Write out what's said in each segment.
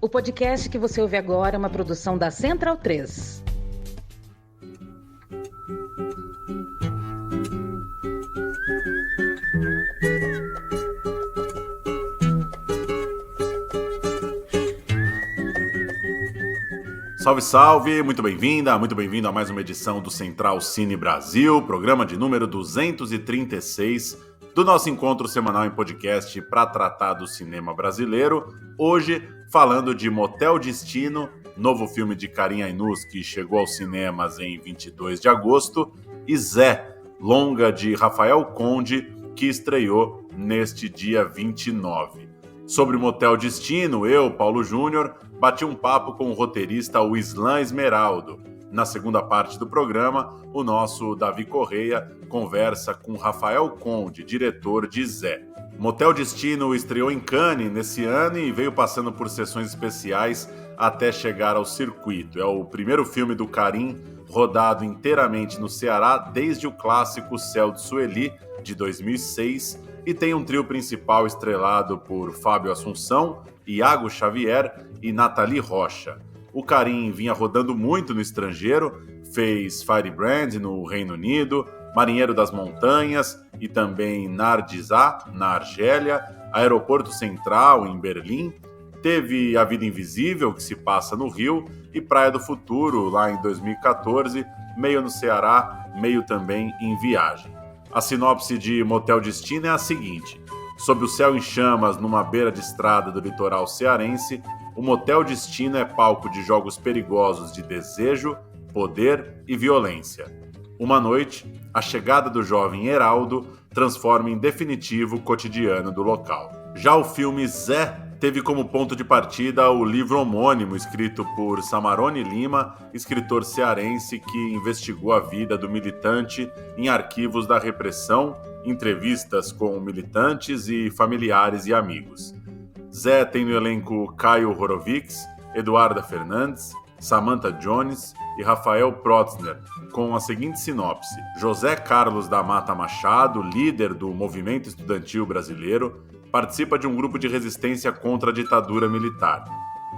O podcast que você ouve agora é uma produção da Central 3. Salve, salve! Muito bem-vinda, muito bem-vindo a mais uma edição do Central Cine Brasil, programa de número 236 do nosso encontro semanal em podcast para tratar do cinema brasileiro. Hoje, falando de Motel Destino, novo filme de Karim Ainuz que chegou aos cinemas em 22 de agosto, e Zé, longa de Rafael Conde, que estreou neste dia 29. Sobre o Motel Destino, eu, Paulo Júnior, bati um papo com o roteirista Islan Esmeraldo. Na segunda parte do programa, o nosso Davi Correia conversa com Rafael Conde, diretor de Zé. Motel Destino estreou em Cannes nesse ano e veio passando por sessões especiais até chegar ao circuito. É o primeiro filme do Karim rodado inteiramente no Ceará desde o clássico Céu de Sueli, de 2006, e tem um trio principal estrelado por Fábio Assunção, Iago Xavier e Nathalie Rocha. O Karim vinha rodando muito no estrangeiro, fez Firebrand no Reino Unido, Marinheiro das Montanhas e também Nardizá, na Argélia, Aeroporto Central, em Berlim, teve A Vida Invisível, que se passa no Rio, e Praia do Futuro, lá em 2014, meio no Ceará, meio também em viagem. A sinopse de Motel Destino é a seguinte: sob o céu em chamas, numa beira de estrada do litoral cearense, o Motel Destino é palco de jogos perigosos de desejo, poder e violência. Uma noite, a chegada do jovem Heraldo transforma em definitivo o cotidiano do local. Já o filme Zé teve como ponto de partida o livro homônimo escrito por Samarone Lima, escritor cearense que investigou a vida do militante em arquivos da repressão, entrevistas com militantes e familiares e amigos. Zé tem no elenco Caio Horovics, Eduarda Fernandes, Samantha Jones e Rafael Protzner, com a seguinte sinopse: José Carlos da Mata Machado, líder do movimento estudantil brasileiro, participa de um grupo de resistência contra a ditadura militar.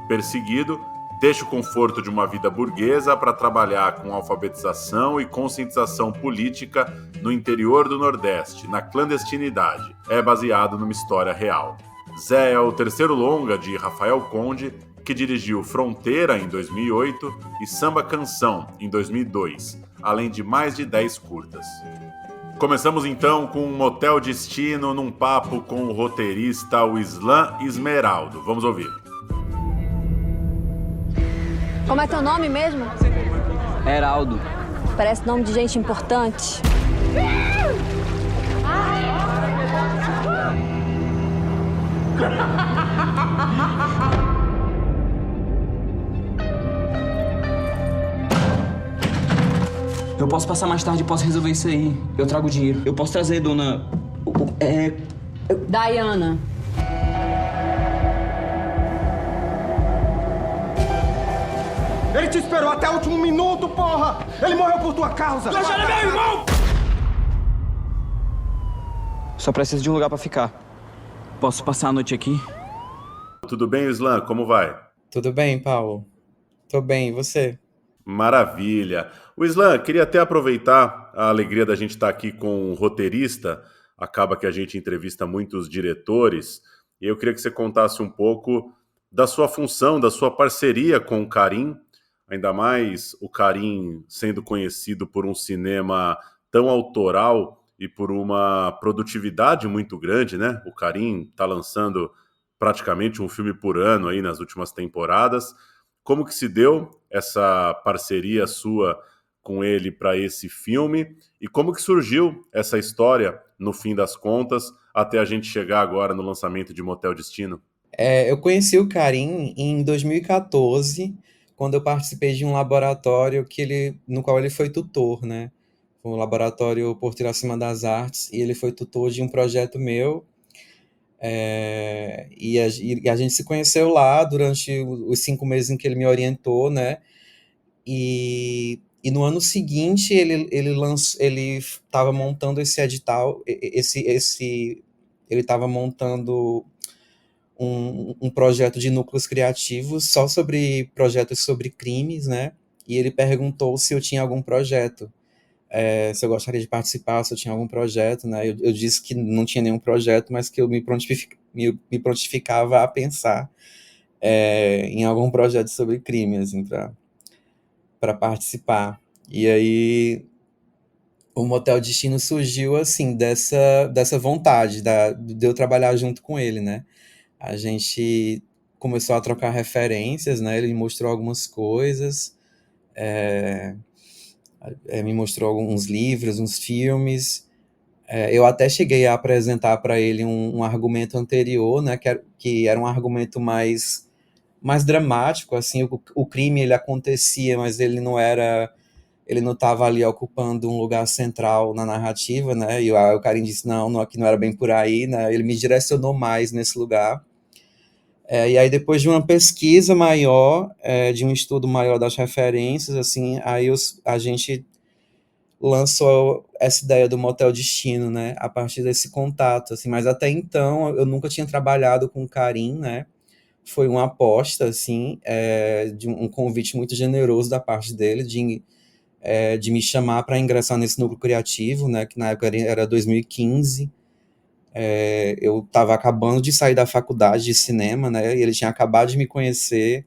Perseguido, deixa o conforto de uma vida burguesa para trabalhar com alfabetização e conscientização política no interior do Nordeste, na clandestinidade. É baseado numa história real. Zé é o terceiro longa de Rafael Conde, que dirigiu Fronteira em 2008 e Samba Canção em 2002, além de mais de 10 curtas. Começamos então com um Motel Destino num papo com o roteirista Islan Esmeraldo. Vamos ouvir. Como é teu nome mesmo? Heraldo. Parece nome de gente importante. Eu posso passar mais tarde e posso resolver isso aí. Eu trago dinheiro. Eu posso trazer, dona... Diana. Ele te esperou até o último minuto, porra! Ele morreu por tua causa! Ele é meu irmão! Só preciso de um lugar pra ficar. Posso passar a noite aqui? Tudo bem, Islan? Como vai? Tudo bem, Paulo? Tô bem, e você? Maravilha. O Islan, queria até aproveitar a alegria da gente estar aqui com um roteirista. Acaba que a gente entrevista muitos diretores. E eu queria que você contasse um pouco da sua função, da sua parceria com o Karim. Ainda mais o Karim sendo conhecido por um cinema tão autoral e por uma produtividade muito grande, né? O Karim está lançando praticamente um filme por ano aí nas últimas temporadas. Como que se deu essa parceria sua com ele para esse filme? E como que surgiu essa história, no fim das contas, até a gente chegar agora no lançamento de Motel Destino? Eu conheci o Karim em 2014, quando eu participei de um laboratório no qual ele foi tutor, né? Foi um laboratório Porto Iracema das Artes, e ele foi tutor de um projeto meu. E a gente se conheceu lá durante os 5 meses em que ele me orientou, né? E no ano seguinte ele estava montando esse edital, ele estava montando um projeto de núcleos criativos só sobre projetos sobre crimes, né? E ele perguntou se eu tinha algum projeto, se eu gostaria de participar, se eu tinha algum projeto, né? Eu disse que não tinha nenhum projeto, mas que eu me prontificava a pensar em algum projeto sobre crime, assim, para participar. E aí o Motel Destino surgiu, assim, dessa vontade de eu trabalhar junto com ele, né? A gente começou a trocar referências, né? Ele me mostrou algumas coisas, me mostrou alguns livros, uns filmes. Eu até cheguei a apresentar para ele um argumento anterior, né? Que era um argumento mais dramático, assim. O crime, ele acontecia, mas ele não estava ali ocupando um lugar central na narrativa, né? E o Karim disse, não, aqui não era bem por aí, né? Ele me direcionou mais nesse lugar. E aí, depois de uma pesquisa maior, de um estudo maior das referências, assim, aí a gente lançou essa ideia do Motel Destino, né? A partir desse contato, assim. Mas até então, eu nunca tinha trabalhado com o Karim, né? Foi uma aposta, assim, de um convite muito generoso da parte dele, de me chamar para ingressar nesse núcleo criativo, né? Que na época era 2015. Eu estava acabando de sair da faculdade de cinema, né? E ele tinha acabado de me conhecer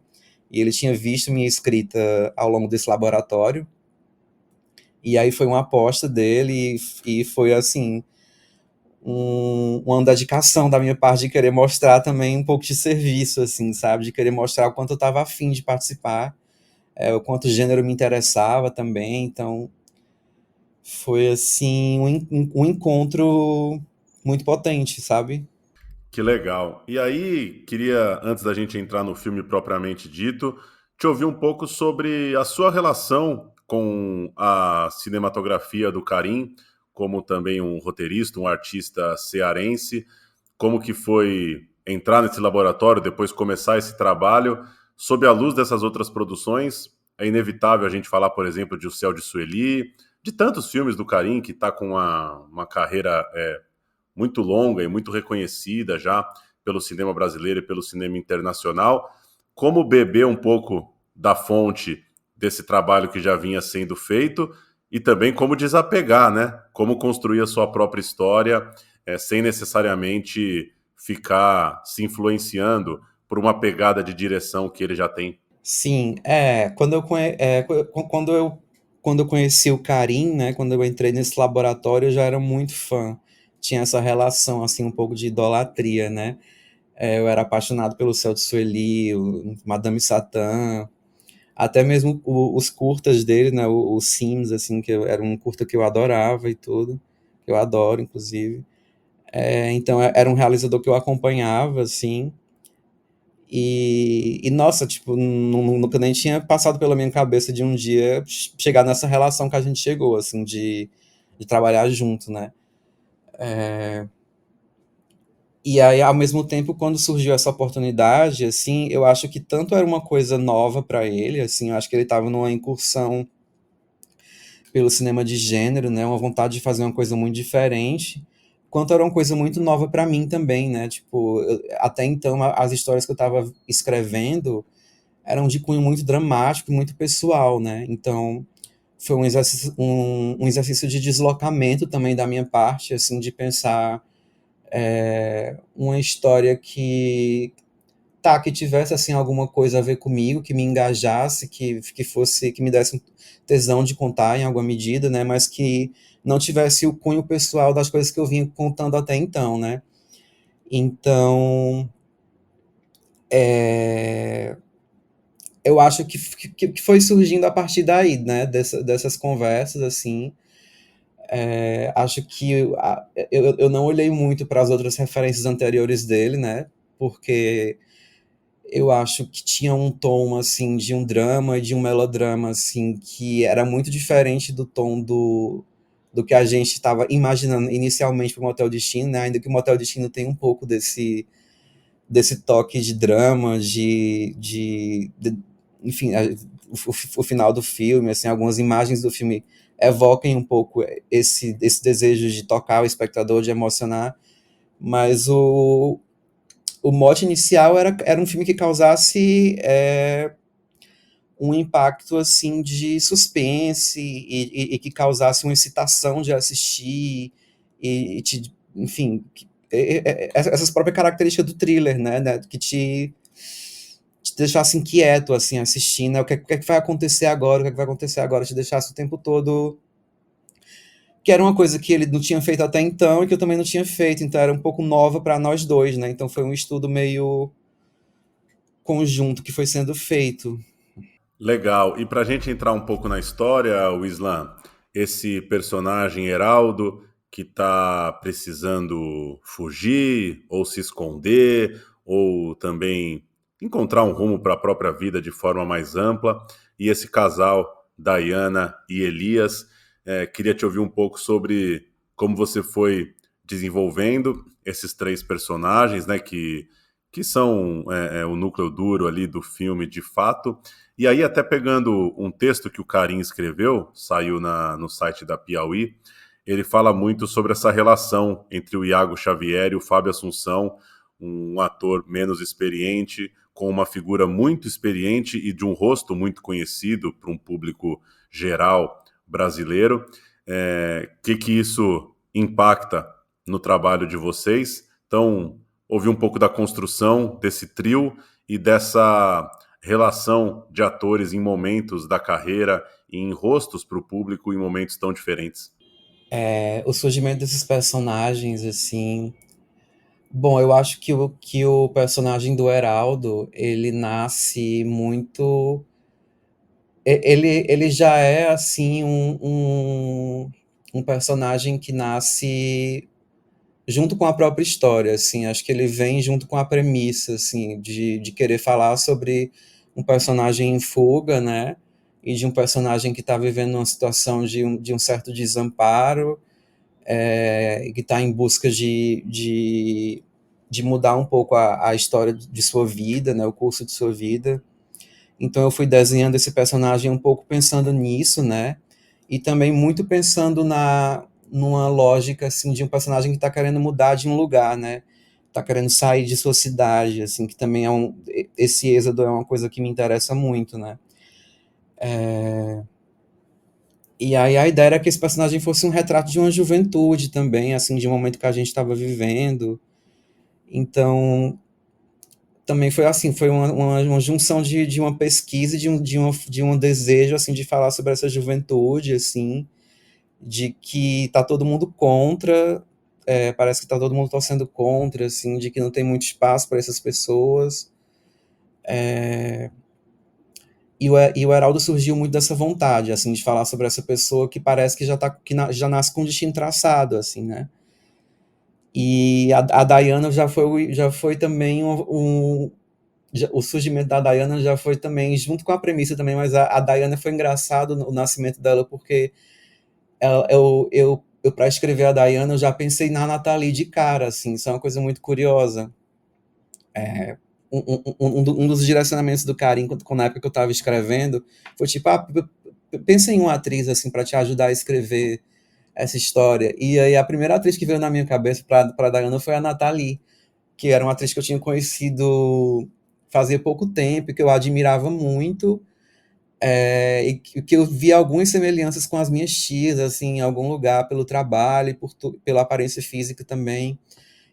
e ele tinha visto minha escrita ao longo desse laboratório. E aí foi uma aposta dele e foi, assim, uma dedicação da minha parte de querer mostrar também um pouco de serviço, assim, sabe? De querer mostrar o quanto eu estava afim de participar, o quanto o gênero me interessava também. Então, foi, assim, um encontro muito potente, sabe? Que legal. E aí, queria, antes da gente entrar no filme propriamente dito, te ouvir um pouco sobre a sua relação com a cinematografia do Karim, como também um roteirista, um artista cearense, como que foi entrar nesse laboratório, depois começar esse trabalho, sob a luz dessas outras produções. É inevitável a gente falar, por exemplo, de O Céu de Sueli, de tantos filmes do Karim, que está com uma carreira muito longa e muito reconhecida já pelo cinema brasileiro e pelo cinema internacional. Como beber um pouco da fonte desse trabalho que já vinha sendo feito e também como desapegar, né? Como construir a sua própria história sem necessariamente ficar se influenciando por uma pegada de direção que ele já tem. Sim, quando eu conheci o Karim, né, quando eu entrei nesse laboratório, eu já era muito fã. Tinha essa relação, assim, um pouco de idolatria, né? Eu era apaixonado pelo Céu de Sueli, o Madame Satã, até mesmo os curtas dele, né, o Sims, assim, era um curta que eu adorava e tudo, que eu adoro, inclusive. Então, era um realizador que eu acompanhava, assim, nossa, tipo, nunca nem tinha passado pela minha cabeça de um dia chegar nessa relação que a gente chegou, assim, de trabalhar junto, né? E aí, ao mesmo tempo, quando surgiu essa oportunidade, assim, eu acho que tanto era uma coisa nova para ele, assim, eu acho que ele estava numa incursão pelo cinema de gênero, né, uma vontade de fazer uma coisa muito diferente, quanto era uma coisa muito nova para mim também, né, tipo, até então as histórias que eu estava escrevendo eram de cunho muito dramático, muito pessoal, né, então foi um exercício de deslocamento também da minha parte, assim, de pensar uma história que tivesse, assim, alguma coisa a ver comigo, que me engajasse, que me desse um tesão de contar em alguma medida, né, mas que não tivesse o cunho pessoal das coisas que eu vinha contando até então, né. Então, eu acho que foi surgindo a partir daí, né, dessas conversas, assim. Acho que eu não olhei muito para as outras referências anteriores dele, né, porque eu acho que tinha um tom, assim, de um drama e de um melodrama, assim, que era muito diferente do tom do que a gente estava imaginando inicialmente para o Motel Destino, né? Ainda que o Motel Destino tem um pouco desse toque de drama, enfim, o final do filme, assim, algumas imagens do filme evoquem um pouco esse desejo de tocar o espectador, de emocionar, mas o mote inicial era um filme que causasse um impacto assim de suspense e que causasse uma excitação de assistir enfim, essas próprias características do thriller, né, que te deixasse inquieto assim assistindo, né, o que é que vai acontecer agora, o que é que vai acontecer agora, te deixasse o tempo todo, que era uma coisa que ele não tinha feito até então e que eu também não tinha feito, então era um pouco nova para nós dois, né? Então foi um estudo meio conjunto que foi sendo feito. Legal. E para a gente entrar um pouco na história, o Islam, esse personagem Heraldo que está precisando fugir ou se esconder ou também encontrar um rumo para a própria vida de forma mais ampla, e esse casal, Diana e Elias, queria te ouvir um pouco sobre como você foi desenvolvendo esses três personagens, né, que são o núcleo duro ali do filme de fato. E aí, até pegando um texto que o Karim escreveu, saiu no site da Piauí, ele fala muito sobre essa relação entre o Iago Xavier e o Fábio Assunção, um ator menos experiente, com uma figura muito experiente e de um rosto muito conhecido para um público geral brasileiro. Que isso impacta no trabalho de vocês? Então, ouvir um pouco da construção desse trio e dessa relação de atores em momentos da carreira e em rostos para o público em momentos tão diferentes. O surgimento desses personagens, assim... Bom, eu acho que o personagem do Heraldo, ele nasce muito... Ele já é, assim, um personagem que nasce junto com a própria história, assim, acho que ele vem junto com a premissa, assim, de querer falar sobre um personagem em fuga, né, e de um personagem que está vivendo uma situação de um certo desamparo, e que está em busca de mudar um pouco a história de sua vida, né, o curso de sua vida. Então eu fui desenhando esse personagem um pouco pensando nisso, né, e também muito pensando numa lógica, assim, de um personagem que está querendo mudar de um lugar, né, está querendo sair de sua cidade, assim, que também esse êxodo é uma coisa que me interessa muito, né. E aí a ideia era que esse personagem fosse um retrato de uma juventude também, assim, de um momento que a gente estava vivendo. Então, também foi assim, foi uma junção de uma pesquisa e de um desejo, assim, de falar sobre essa juventude, assim, de que tá todo mundo contra, parece que tá todo mundo torcendo contra, assim, de que não tem muito espaço para essas pessoas. E o Heraldo surgiu muito dessa vontade, assim, de falar sobre essa pessoa que parece que já nasce com o destino traçado, assim, né? E a Diana já foi também o surgimento da Diana já foi também junto com a premissa também, mas a Diana foi engraçado o nascimento dela, porque eu para escrever a Diana eu já pensei na Nathalie de cara, assim, isso é uma coisa muito curiosa. Um dos direcionamentos do Karim, na época que eu estava escrevendo, foi tipo, pensa em uma atriz assim para te ajudar a escrever essa história. E aí a primeira atriz que veio na minha cabeça para Diana foi a Nathalie, que era uma atriz que eu tinha conhecido fazia pouco tempo, que eu admirava muito, e que eu via algumas semelhanças com as minhas tias, assim, em algum lugar, pelo trabalho e pela aparência física também.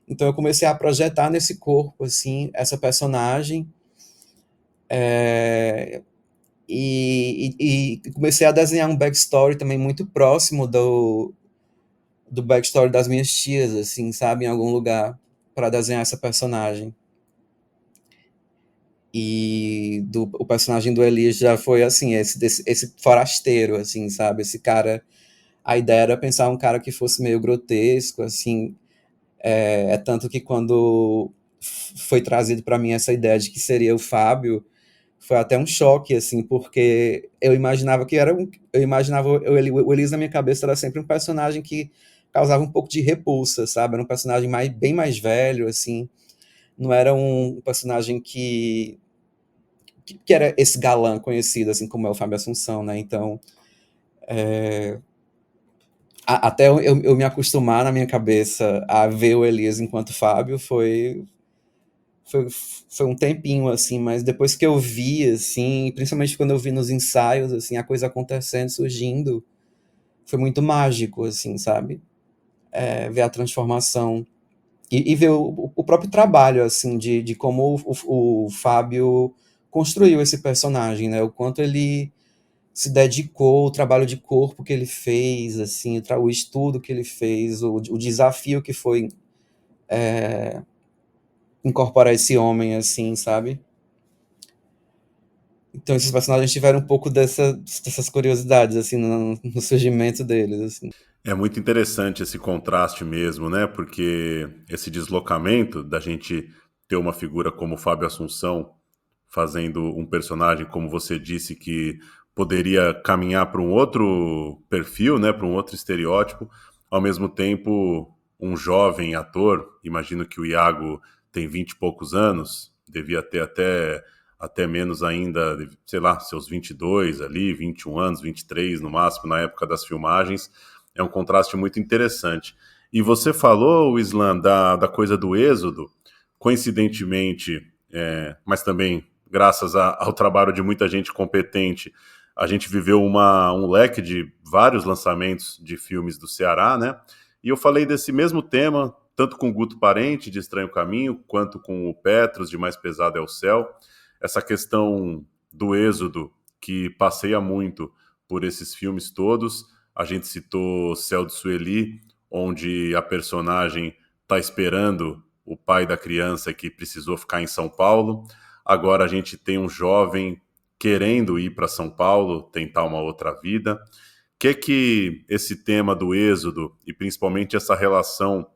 Então eu comecei a projetar nesse corpo, assim, essa personagem, e comecei a desenhar um backstory também muito próximo do backstory das minhas tias, assim, sabe, em algum lugar, para desenhar essa personagem. E o personagem do Elias já foi, assim, esse forasteiro, assim, sabe, esse cara... A ideia era pensar um cara que fosse meio grotesco, assim, tanto que quando foi trazido para mim essa ideia de que seria o Fábio, foi até um choque, assim, porque eu imaginava o Elias na minha cabeça era sempre um personagem que causava um pouco de repulsa, sabe? Era um personagem bem mais velho, assim, não era um personagem que era esse galã conhecido, assim, como é o Fábio Assunção, né? Então, até eu me acostumar na minha cabeça a ver o Elias enquanto Fábio foi foi um tempinho, assim, mas depois que eu vi, assim, principalmente quando eu vi nos ensaios, assim, a coisa acontecendo, surgindo, foi muito mágico, assim, sabe? Ver a transformação e ver o próprio trabalho, assim, de como o Fábio construiu esse personagem, né? O quanto ele se dedicou, o trabalho de corpo que ele fez, assim, o estudo que ele fez, o desafio que foi incorporar esse homem, assim, sabe? Então esses personagens tiveram um pouco dessas curiosidades, assim, no surgimento deles, assim. É muito interessante esse contraste mesmo, né? Porque esse deslocamento da gente ter uma figura como o Fábio Assunção fazendo um personagem, como você disse, que poderia caminhar para um outro perfil, né? Para um outro estereótipo. Ao mesmo tempo, um jovem ator, imagino que o Iago tem 20 e poucos anos, devia ter até menos ainda, sei lá, seus 22 ali, 21 anos, 23 no máximo, na época das filmagens. É um contraste muito interessante. E você falou, Islan, da coisa do êxodo, coincidentemente, mas também graças ao trabalho de muita gente competente, a gente viveu um leque de vários lançamentos de filmes do Ceará, né? E eu falei desse mesmo tema, tanto com o Guto Parente, de Estranho Caminho, quanto com o Petros, de Mais Pesado é o Céu. Essa questão do êxodo, que passeia muito por esses filmes todos. A gente citou Céu de Sueli, onde a personagem está esperando o pai da criança que precisou ficar em São Paulo. Agora a gente tem um jovem querendo ir para São Paulo, tentar uma outra vida. O que esse tema do êxodo, e principalmente essa relação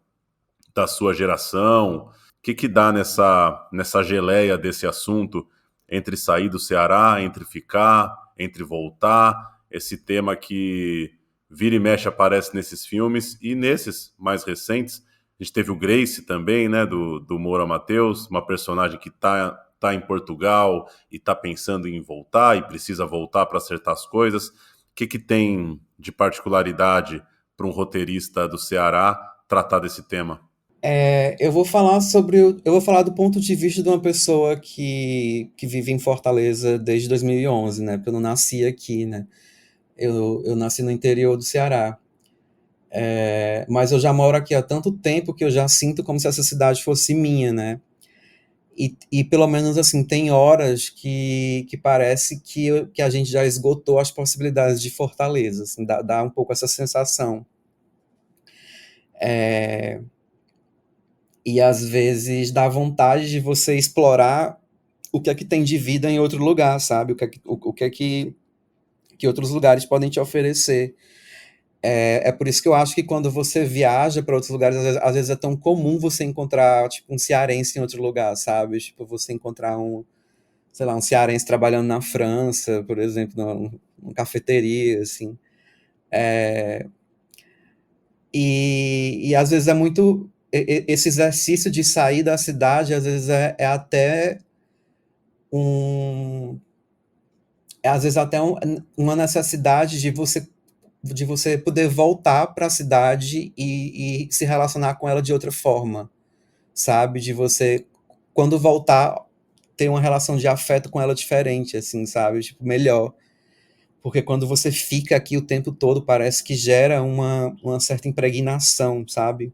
da sua geração, o que dá nessa geleia desse assunto entre sair do Ceará, entre ficar, entre voltar, esse tema que vira e mexe aparece nesses filmes e nesses mais recentes. A gente teve o Grace também, né, do Moura Mateus, uma personagem que tá em Portugal e tá pensando em voltar e precisa voltar para acertar as coisas. O que tem de particularidade para um roteirista do Ceará tratar desse tema? Eu vou falar do ponto de vista de uma pessoa que vive em Fortaleza desde 2011, né? Porque eu não nasci aqui, né? Eu nasci no interior do Ceará. Mas eu já moro aqui há tanto tempo que eu já sinto como se essa cidade fosse minha, né? E pelo menos, assim, tem horas que parece que a gente já esgotou as possibilidades de Fortaleza, assim, dá um pouco essa sensação. E às vezes dá vontade de você explorar o que é que tem de vida em outro lugar, sabe? O que é que outros lugares podem te oferecer. É por isso que eu acho que quando você viaja para outros lugares, às vezes é tão comum você encontrar, tipo, um cearense em outro lugar, sabe? Tipo, você encontrar um cearense trabalhando na França, por exemplo, numa cafeteria, assim. E às vezes é muito... Esse exercício de sair da cidade, às vezes até uma necessidade de você poder voltar para a cidade e se relacionar com ela de outra forma, sabe? De você, quando voltar, ter uma relação de afeto com ela diferente, assim, sabe? Tipo, melhor. Porque quando você fica aqui o tempo todo, parece que gera uma certa impregnação, sabe?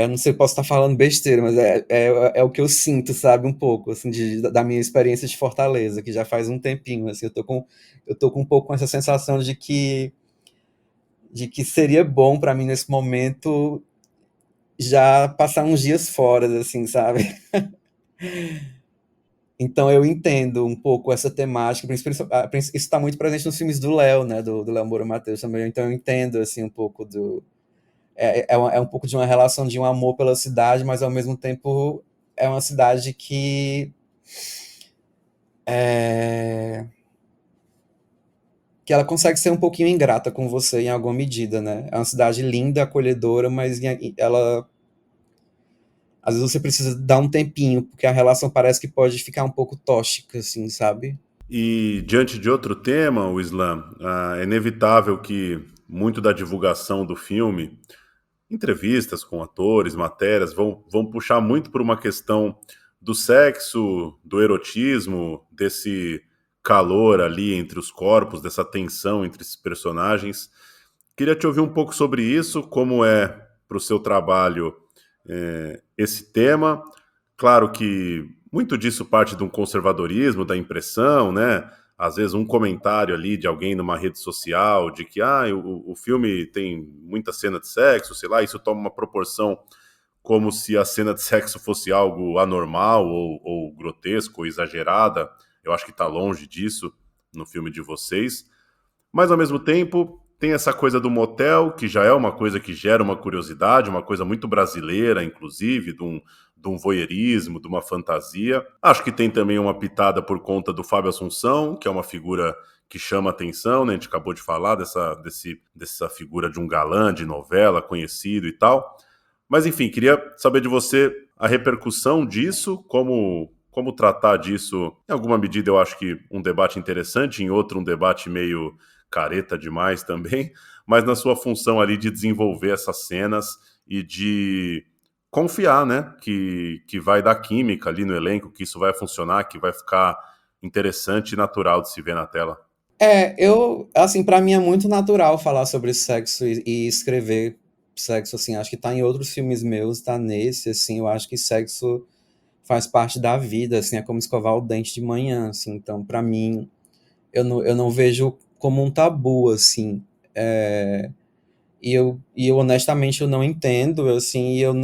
Não sei, posso estar falando besteira, mas é o que eu sinto, sabe? Um pouco, assim, da minha experiência de Fortaleza, que já faz um tempinho, assim, eu tô com um pouco com essa sensação de que seria bom para mim, nesse momento, já passar uns dias fora, assim, sabe? Então eu entendo um pouco essa temática, isso está muito presente nos filmes do Léo, né, do Léo Moura Mateus também, então eu entendo, assim, um pouco um pouco de uma relação de um amor pela cidade, mas ao mesmo tempo é uma cidade que ela consegue ser um pouquinho ingrata com você em alguma medida, né? É uma cidade linda, acolhedora, mas ela... Às vezes você precisa dar um tempinho, porque a relação parece que pode ficar um pouco tóxica, assim, sabe? E diante de outro tema, o Islan, é inevitável que muito da divulgação do filme, entrevistas com atores, matérias, vão puxar muito por uma questão do sexo, do erotismo, desse calor ali entre os corpos, dessa tensão entre esses personagens. Queria te ouvir um pouco sobre isso, como é para o seu trabalho esse tema. Claro que muito disso parte de um conservadorismo, da impressão, né? Às vezes um comentário ali de alguém numa rede social de que o filme tem muita cena de sexo, sei lá, isso toma uma proporção como se a cena de sexo fosse algo anormal ou grotesco ou exagerada. Eu acho que está longe disso no filme de vocês. Mas, ao mesmo tempo, tem essa coisa do motel, que já é uma coisa que gera uma curiosidade, uma coisa muito brasileira, inclusive, de um voyeurismo, de uma fantasia. Acho que tem também uma pitada por conta do Fábio Assunção, que é uma figura que chama atenção, né? A gente acabou de falar dessa figura de um galã de novela conhecido e tal. Mas, enfim, queria saber de você a repercussão disso, como tratar disso. Em alguma medida, eu acho que um debate interessante, em outro, um debate meio careta demais também, mas na sua função ali de desenvolver essas cenas e de confiar, né, que vai dar química ali no elenco, que isso vai funcionar, que vai ficar interessante e natural de se ver na tela. Pra mim é muito natural falar sobre sexo e escrever sexo, assim, acho que tá em outros filmes meus, tá nesse, assim, eu acho que sexo faz parte da vida, assim, é como escovar o dente de manhã, assim, então, pra mim, eu não vejo como um tabu, assim, e eu honestamente eu não entendo, assim, e eu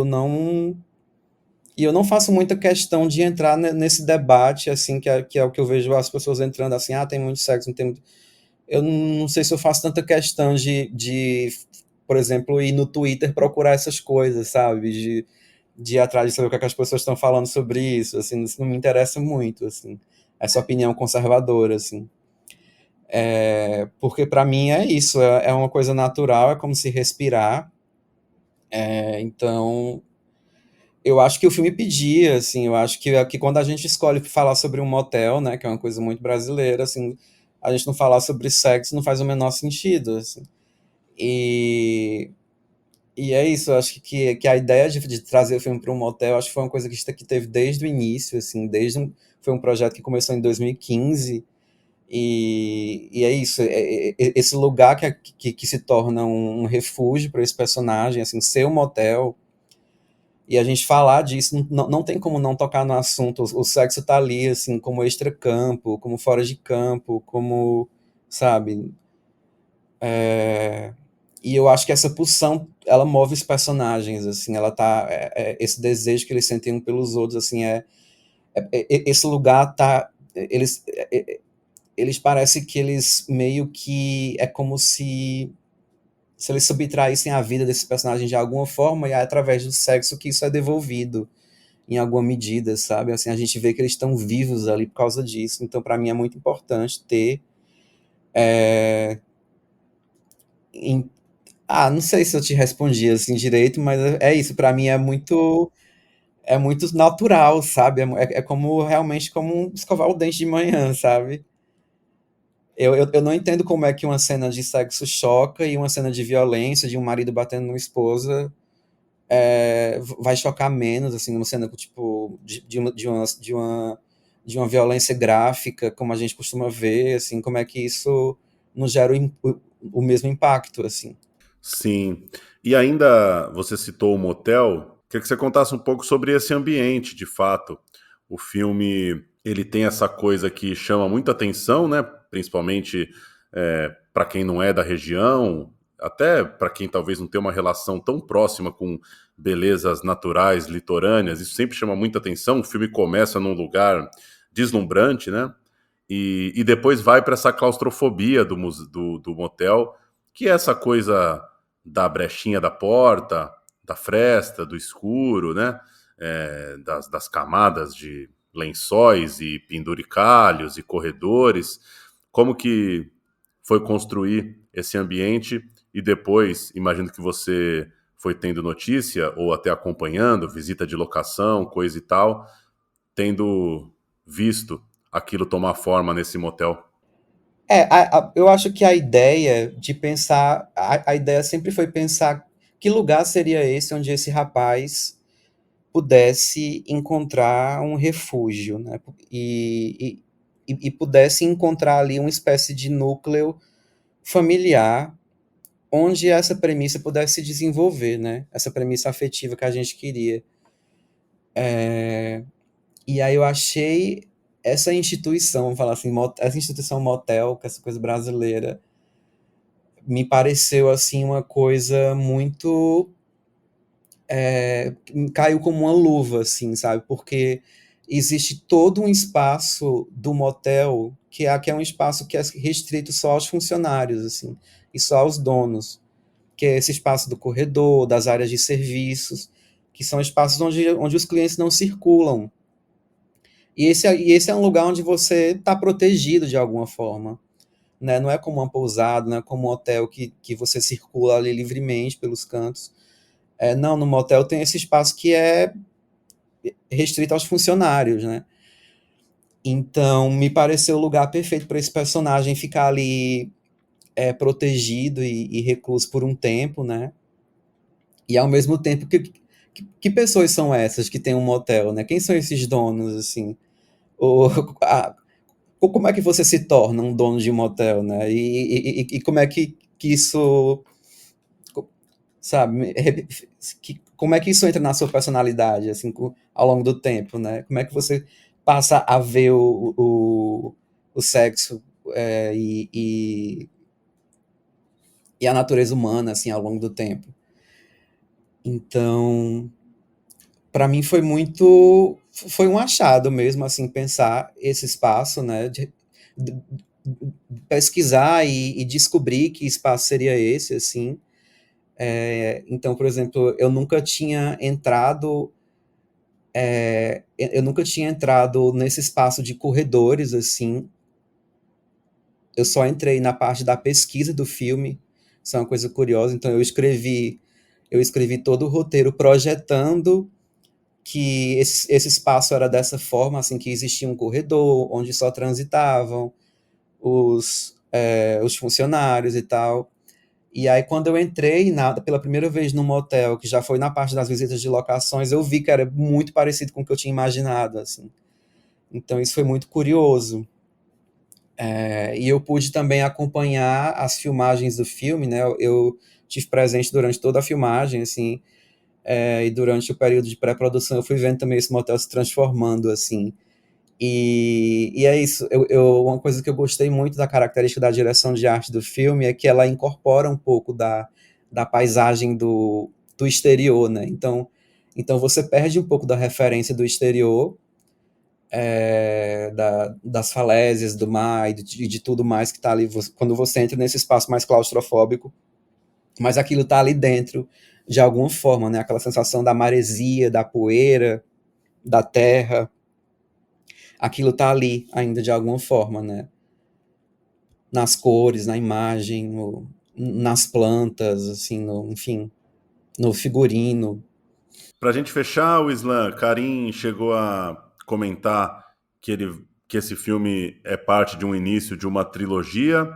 não faço muita questão de entrar nesse debate, assim, que é o que eu vejo as pessoas entrando, assim, tem muito sexo, não tem muito... Eu não sei se eu faço tanta questão de por exemplo, ir no Twitter procurar essas coisas, sabe? De ir atrás de saber o que é que as pessoas estão falando sobre isso, assim, isso não me interessa muito, assim, essa opinião conservadora, assim. Porque para mim é isso, é uma coisa natural, é como se respirar. Então, eu acho que o filme pedia, assim, eu acho que quando a gente escolhe falar sobre um motel, né, que é uma coisa muito brasileira, assim, a gente não falar sobre sexo não faz o menor sentido, assim. E é isso, eu acho que a ideia de trazer o filme para um motel, acho que foi uma coisa que teve desde o início, assim, foi um projeto que começou em 2015, e é isso, esse lugar que se torna um refúgio para esse personagem, assim, ser um motel, e a gente falar disso, não tem como não tocar no assunto, o sexo tá ali, assim, como extra-campo, como fora de campo, como, sabe... E eu acho que essa pulsão, ela move os personagens, assim, ela tá... esse desejo que eles sentem um pelos outros, assim, esse lugar tá... Eles parecem que eles meio que... É como se eles subtraíssem a vida desses personagens de alguma forma, e é através do sexo que isso é devolvido, em alguma medida, sabe? Assim, a gente vê que eles estão vivos ali por causa disso. Então, para mim, é muito importante ter... não sei se eu te respondi assim direito, mas é isso, para mim é muito natural, sabe? É como realmente como escovar o dente de manhã, sabe? Eu não entendo como é que uma cena de sexo choca e uma cena de violência, de um marido batendo numa esposa, vai chocar menos, assim, uma cena tipo de uma violência gráfica, como a gente costuma ver, assim, como é que isso não gera o mesmo impacto, assim. Sim. E ainda você citou o motel. Queria que você contasse um pouco sobre esse ambiente, de fato. O filme, ele tem essa coisa que chama muita atenção, né? Principalmente para quem não é da região, até para quem talvez não tenha uma relação tão próxima com belezas naturais, litorâneas. Isso sempre chama muita atenção. O filme começa num lugar deslumbrante, né? E depois vai para essa claustrofobia do motel, que é essa coisa da brechinha da porta, da fresta, do escuro, né? Das camadas de lençóis e penduricalhos e corredores. Como que foi construir esse ambiente e depois, imagino que você foi tendo notícia ou até acompanhando, visita de locação, coisa e tal, tendo visto aquilo tomar forma nesse motel. Eu acho que a ideia de pensar, a ideia sempre foi pensar que lugar seria esse onde esse rapaz pudesse encontrar um refúgio, né? E pudesse encontrar ali uma espécie de núcleo familiar onde essa premissa pudesse se desenvolver, né? Essa premissa afetiva que a gente queria. E aí eu achei essa instituição, vamos falar assim, essa instituição motel, que essa coisa brasileira, me pareceu assim uma coisa muito caiu como uma luva, assim, sabe? Porque existe todo um espaço do motel que é um espaço que é restrito só aos funcionários, assim, e só aos donos, que é esse espaço do corredor, das áreas de serviços, que são espaços onde os clientes não circulam. E esse é um lugar onde você está protegido de alguma forma, né? Não é como uma pousada, não é como um hotel que você circula ali livremente pelos cantos. Não, no motel tem esse espaço que é restrito aos funcionários, né? Então, me pareceu o lugar perfeito para esse personagem ficar ali protegido e recluso por um tempo, né? E ao mesmo tempo, que pessoas são essas que têm um motel, né? Quem são esses donos, assim? Como é que você se torna um dono de um motel, né? E como é que isso, sabe? Como é que isso entra na sua personalidade, assim, ao longo do tempo, né? Como é que você passa a ver o sexo e a natureza humana, assim, ao longo do tempo? Então, para mim foi um achado mesmo, assim, pensar esse espaço, né, de pesquisar e descobrir que espaço seria esse, assim. Então, por exemplo, eu nunca tinha entrado nesse espaço de corredores, assim. Eu só entrei na parte da pesquisa do filme, isso é uma coisa curiosa. Então eu escrevi todo o roteiro projetando que esse espaço era dessa forma, assim, que existia um corredor onde só transitavam os funcionários e tal. E aí, quando eu entrei pela primeira vez num motel, que já foi na parte das visitas de locações, eu vi que era muito parecido com o que eu tinha imaginado, assim. Então isso foi muito curioso. E eu pude também acompanhar as filmagens do filme, né? Eu tive presente durante toda a filmagem, assim, e durante o período de pré-produção eu fui vendo também esse motel se transformando, assim. E é isso, uma coisa que eu gostei muito da característica da direção de arte do filme é que ela incorpora um pouco da paisagem do exterior, né? Então você perde um pouco da referência do exterior, das falésias do mar e de tudo mais que está ali, quando você entra nesse espaço mais claustrofóbico, mas aquilo está ali dentro de alguma forma, né? Aquela sensação da maresia, da poeira, da terra, aquilo está ali ainda de alguma forma, né? Nas cores, na imagem, nas plantas, assim, enfim, no figurino. Pra gente fechar, o Islam, Karim chegou a comentar que esse filme é parte de um início de uma trilogia.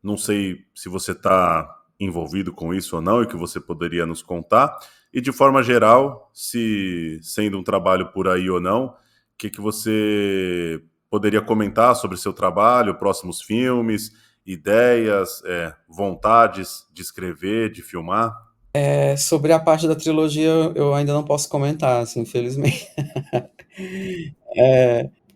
Não sei se você está envolvido com isso ou não e que você poderia nos contar. E de forma geral, se sendo um trabalho por aí ou não, o que você poderia comentar sobre seu trabalho, próximos filmes, ideias, vontades de escrever, de filmar? Sobre a parte da trilogia, eu ainda não posso comentar, assim, infelizmente.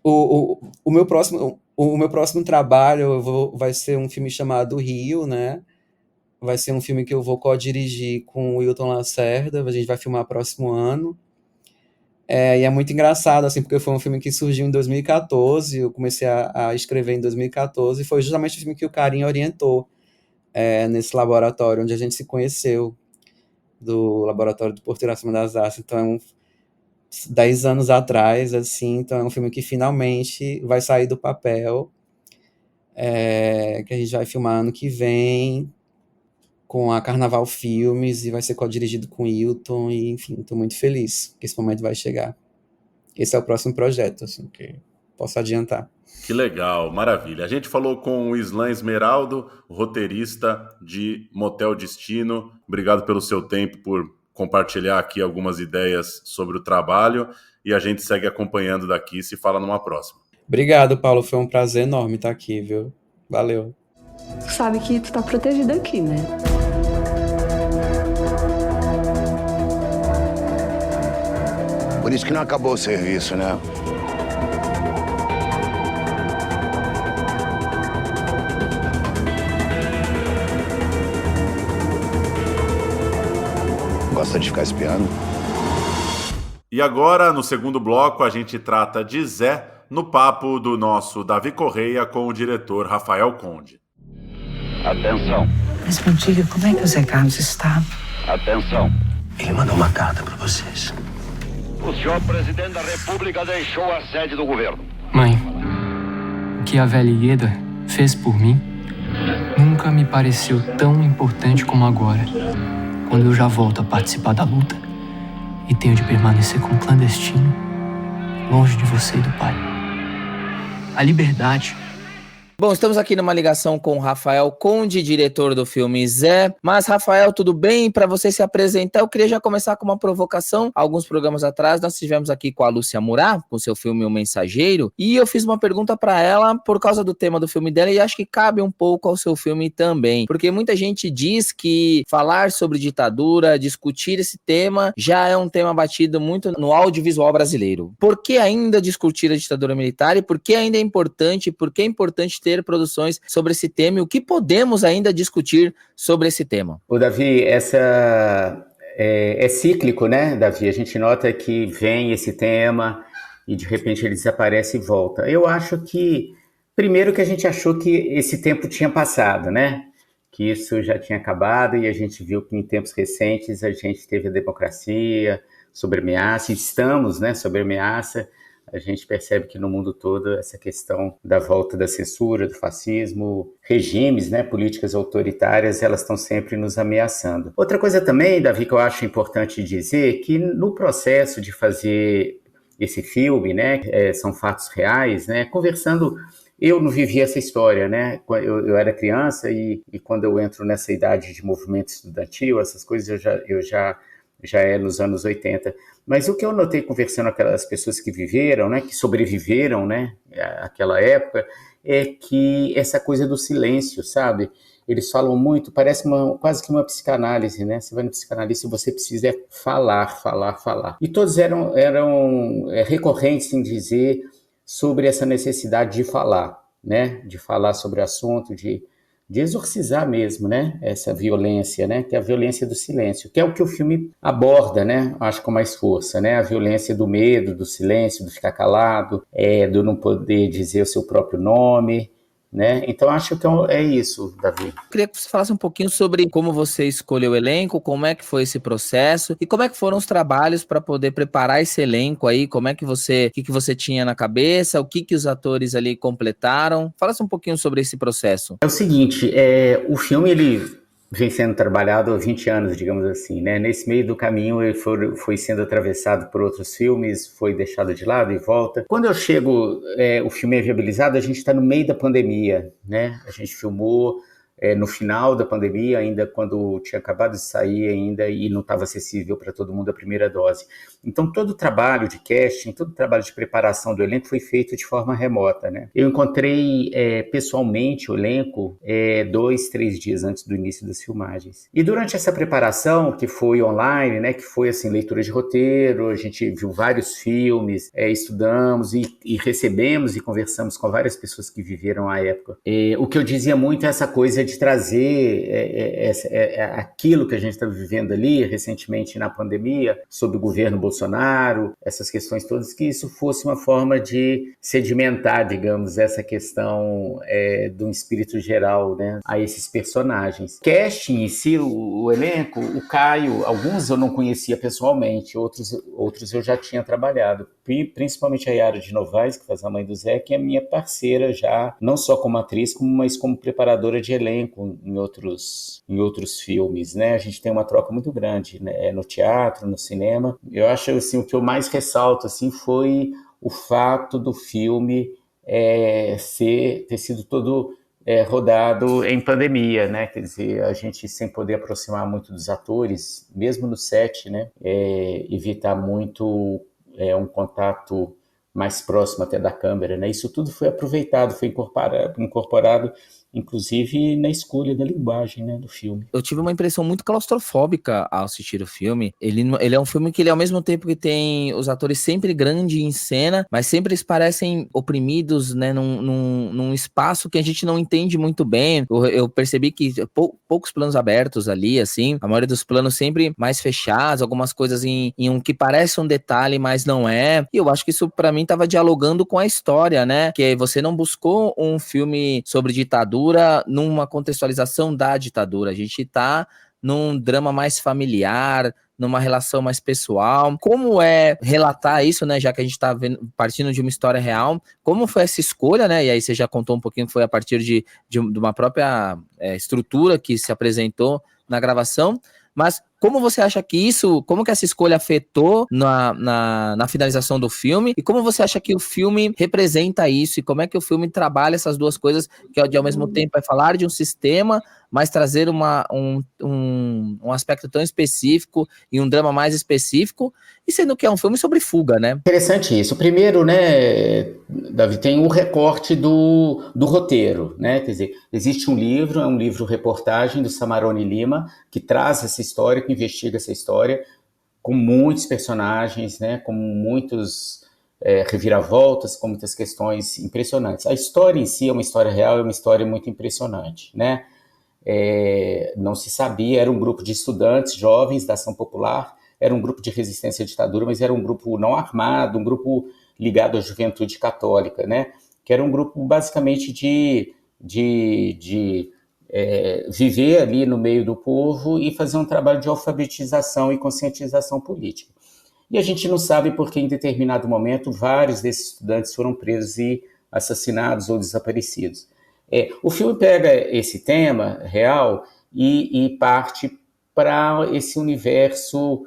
O meu próximo trabalho vai ser um filme chamado Rio, né? Vai ser um filme que eu vou co-dirigir com o Wilton Lacerda, a gente vai filmar próximo ano. E é muito engraçado, assim, porque foi um filme que surgiu em 2014, eu comecei a escrever em 2014, e foi justamente o filme que o Karim orientou nesse laboratório, onde a gente se conheceu, do Laboratório do Porto Iracema das Artes. Então, 10 anos atrás, assim, então é um filme que finalmente vai sair do papel, que a gente vai filmar ano que vem, com a Carnaval Filmes, e vai ser co-dirigido com o Hilton, e enfim, estou muito feliz que esse momento vai chegar. Esse é o próximo projeto, assim, que posso adiantar. Que legal, maravilha. A gente falou com o Islam Esmeraldo, roteirista de Motel Destino. Obrigado pelo seu tempo, por compartilhar aqui algumas ideias sobre o trabalho e a gente segue acompanhando daqui e se fala numa próxima. Obrigado, Paulo. Foi um prazer enorme estar aqui, viu? Valeu. Tu sabe que tu tá protegido aqui, né? Por isso que não acabou o serviço, né? Gosta de ficar espiando? E agora, no segundo bloco, a gente trata de Zé no papo do nosso Davi Correia com o diretor Rafael Conde. Atenção. Mas me diga, como é que o Zé Carlos está? Atenção. Ele mandou uma carta pra vocês. O senhor presidente da República deixou a sede do governo. Mãe, o que a velha Ieda fez por mim nunca me pareceu tão importante como agora, quando eu já volto a participar da luta e tenho de permanecer como clandestino, longe de você e do pai. A liberdade. Bom, estamos aqui numa ligação com o Rafael Conde, diretor do filme Zé. Mas, Rafael, tudo bem? Para você se apresentar, eu queria já começar com uma provocação. Alguns programas atrás, nós estivemos aqui com a Lúcia Murat, com seu filme O Mensageiro, e eu fiz uma pergunta para ela por causa do tema do filme dela, e acho que cabe um pouco ao seu filme também. Porque muita gente diz que falar sobre ditadura, discutir esse tema, já é um tema batido muito no audiovisual brasileiro. Por que ainda discutir a ditadura militar e por que ainda é importante, por que é importante ter produções sobre esse tema e o que podemos ainda discutir sobre esse tema? O Davi, essa é cíclico, né, Davi? A gente nota que vem esse tema e de repente ele desaparece e volta. Eu acho que, primeiro que a gente achou que esse tempo tinha passado, né? Que isso já tinha acabado e a gente viu que em tempos recentes a gente teve a democracia sob ameaça, estamos, né, sob ameaça. A gente percebe que no mundo todo essa questão da volta da censura, do fascismo, regimes, né, políticas autoritárias, elas estão sempre nos ameaçando. Outra coisa também, Davi, que eu acho importante dizer, que no processo de fazer esse filme, né, são fatos reais, né, conversando, eu não vivi essa história, né, eu era criança e quando eu entro nessa idade de movimento estudantil, essas coisas eu já é nos anos 80. Mas o que eu notei conversando com aquelas pessoas que viveram, né, que sobreviveram, né, àquela época, é que essa coisa do silêncio, sabe? Eles falam muito, parece quase que uma psicanálise, né? Você vai no psicanalista e você precisa falar. E todos eram recorrentes em dizer sobre essa necessidade de falar, né? De falar sobre o assunto, de exorcizar mesmo, né, essa violência, né, que é a violência do silêncio, que é o que o filme aborda, né, acho com mais força, né, a violência do medo, do silêncio, do ficar calado, do não poder dizer o seu próprio nome, né, então acho que é isso, Davi. Queria que você falasse um pouquinho sobre como você escolheu o elenco, como é que foi esse processo e como é que foram os trabalhos para poder preparar esse elenco aí, como é que o que você tinha na cabeça, o que os atores ali completaram. Falasse um pouquinho sobre esse processo. É o seguinte, o filme ele vem sendo trabalhado há 20 anos, digamos assim, né? Nesse meio do caminho ele foi sendo atravessado por outros filmes, foi deixado de lado e volta. Quando eu chego, o filme é viabilizado, a gente está no meio da pandemia, né? A gente filmou no final da pandemia, ainda quando tinha acabado de sair ainda e não estava acessível para todo mundo a primeira dose. Então todo o trabalho de casting, todo o trabalho de preparação do elenco foi feito de forma remota, né? Eu encontrei pessoalmente o elenco 2-3 dias antes do início das filmagens. E durante essa preparação, que foi online, né, que foi assim, leitura de roteiro, a gente viu vários filmes, estudamos e recebemos e conversamos com várias pessoas que viveram a época. O que eu dizia muito é essa coisa de trazer aquilo que a gente está vivendo ali recentemente na pandemia, sob o governo Bolsonaro, essas questões todas, que isso fosse uma forma de sedimentar, digamos, essa questão de um espírito geral, né, a esses personagens. Casting em si, o elenco, o Caio, alguns eu não conhecia pessoalmente, outros eu já tinha trabalhado, principalmente a Yara de Novaes, que faz a mãe do Zé, que é minha parceira já, não só como atriz, mas como preparadora de elenco em outros filmes, né? A gente tem uma troca muito grande, né? No teatro, no cinema. Eu acho assim, o que eu mais ressalto assim, foi o fato do filme ter sido todo rodado em pandemia, né? Quer dizer, a gente sem poder aproximar muito dos atores, mesmo no set, né? Evitar muito um contato mais próximo até da câmera, né? Isso tudo foi aproveitado, foi incorporado inclusive na escolha da linguagem, né, do filme. Eu tive uma impressão muito claustrofóbica ao assistir o filme. Ele é um filme que ele, ao mesmo tempo que tem os atores sempre grandes em cena, mas sempre eles parecem oprimidos, né, num espaço que a gente não entende muito bem. Eu percebi que poucos planos abertos ali, assim, a maioria dos planos sempre mais fechados, algumas coisas em um que parece um detalhe, mas não é. E eu acho que isso, pra mim, tava dialogando com a história, né, que você não buscou um filme sobre ditadura numa contextualização da ditadura. A gente tá num drama mais familiar, numa relação mais pessoal. Como é relatar isso, né, já que a gente tá partindo de uma história real, como foi essa escolha, né, e aí você já contou um pouquinho que foi a partir de uma própria estrutura que se apresentou na gravação, mas como você acha que como que essa escolha afetou na finalização do filme, e como você acha que o filme representa isso, e como é que o filme trabalha essas duas coisas, que ao mesmo tempo é falar de um sistema, mas trazer um aspecto tão específico e um drama mais específico, e sendo que é um filme sobre fuga, né? Interessante isso. Primeiro, né, Davi, tem o recorte do roteiro, né? Quer dizer, existe um livro-reportagem do Samarone Lima, que traz essa história, que investiga essa história, com muitos personagens, né, com muitos reviravoltas, com muitas questões impressionantes. A história em si é uma história real, é uma história muito impressionante, né? Não se sabia, era um grupo de estudantes jovens da Ação Popular, era um grupo de resistência à ditadura, mas era um grupo não armado, um grupo ligado à juventude católica, né? Que era um grupo basicamente de viver ali no meio do povo e fazer um trabalho de alfabetização e conscientização política. E a gente não sabe porque em determinado momento vários desses estudantes foram presos e assassinados ou desaparecidos. O filme pega esse tema real e parte para esse universo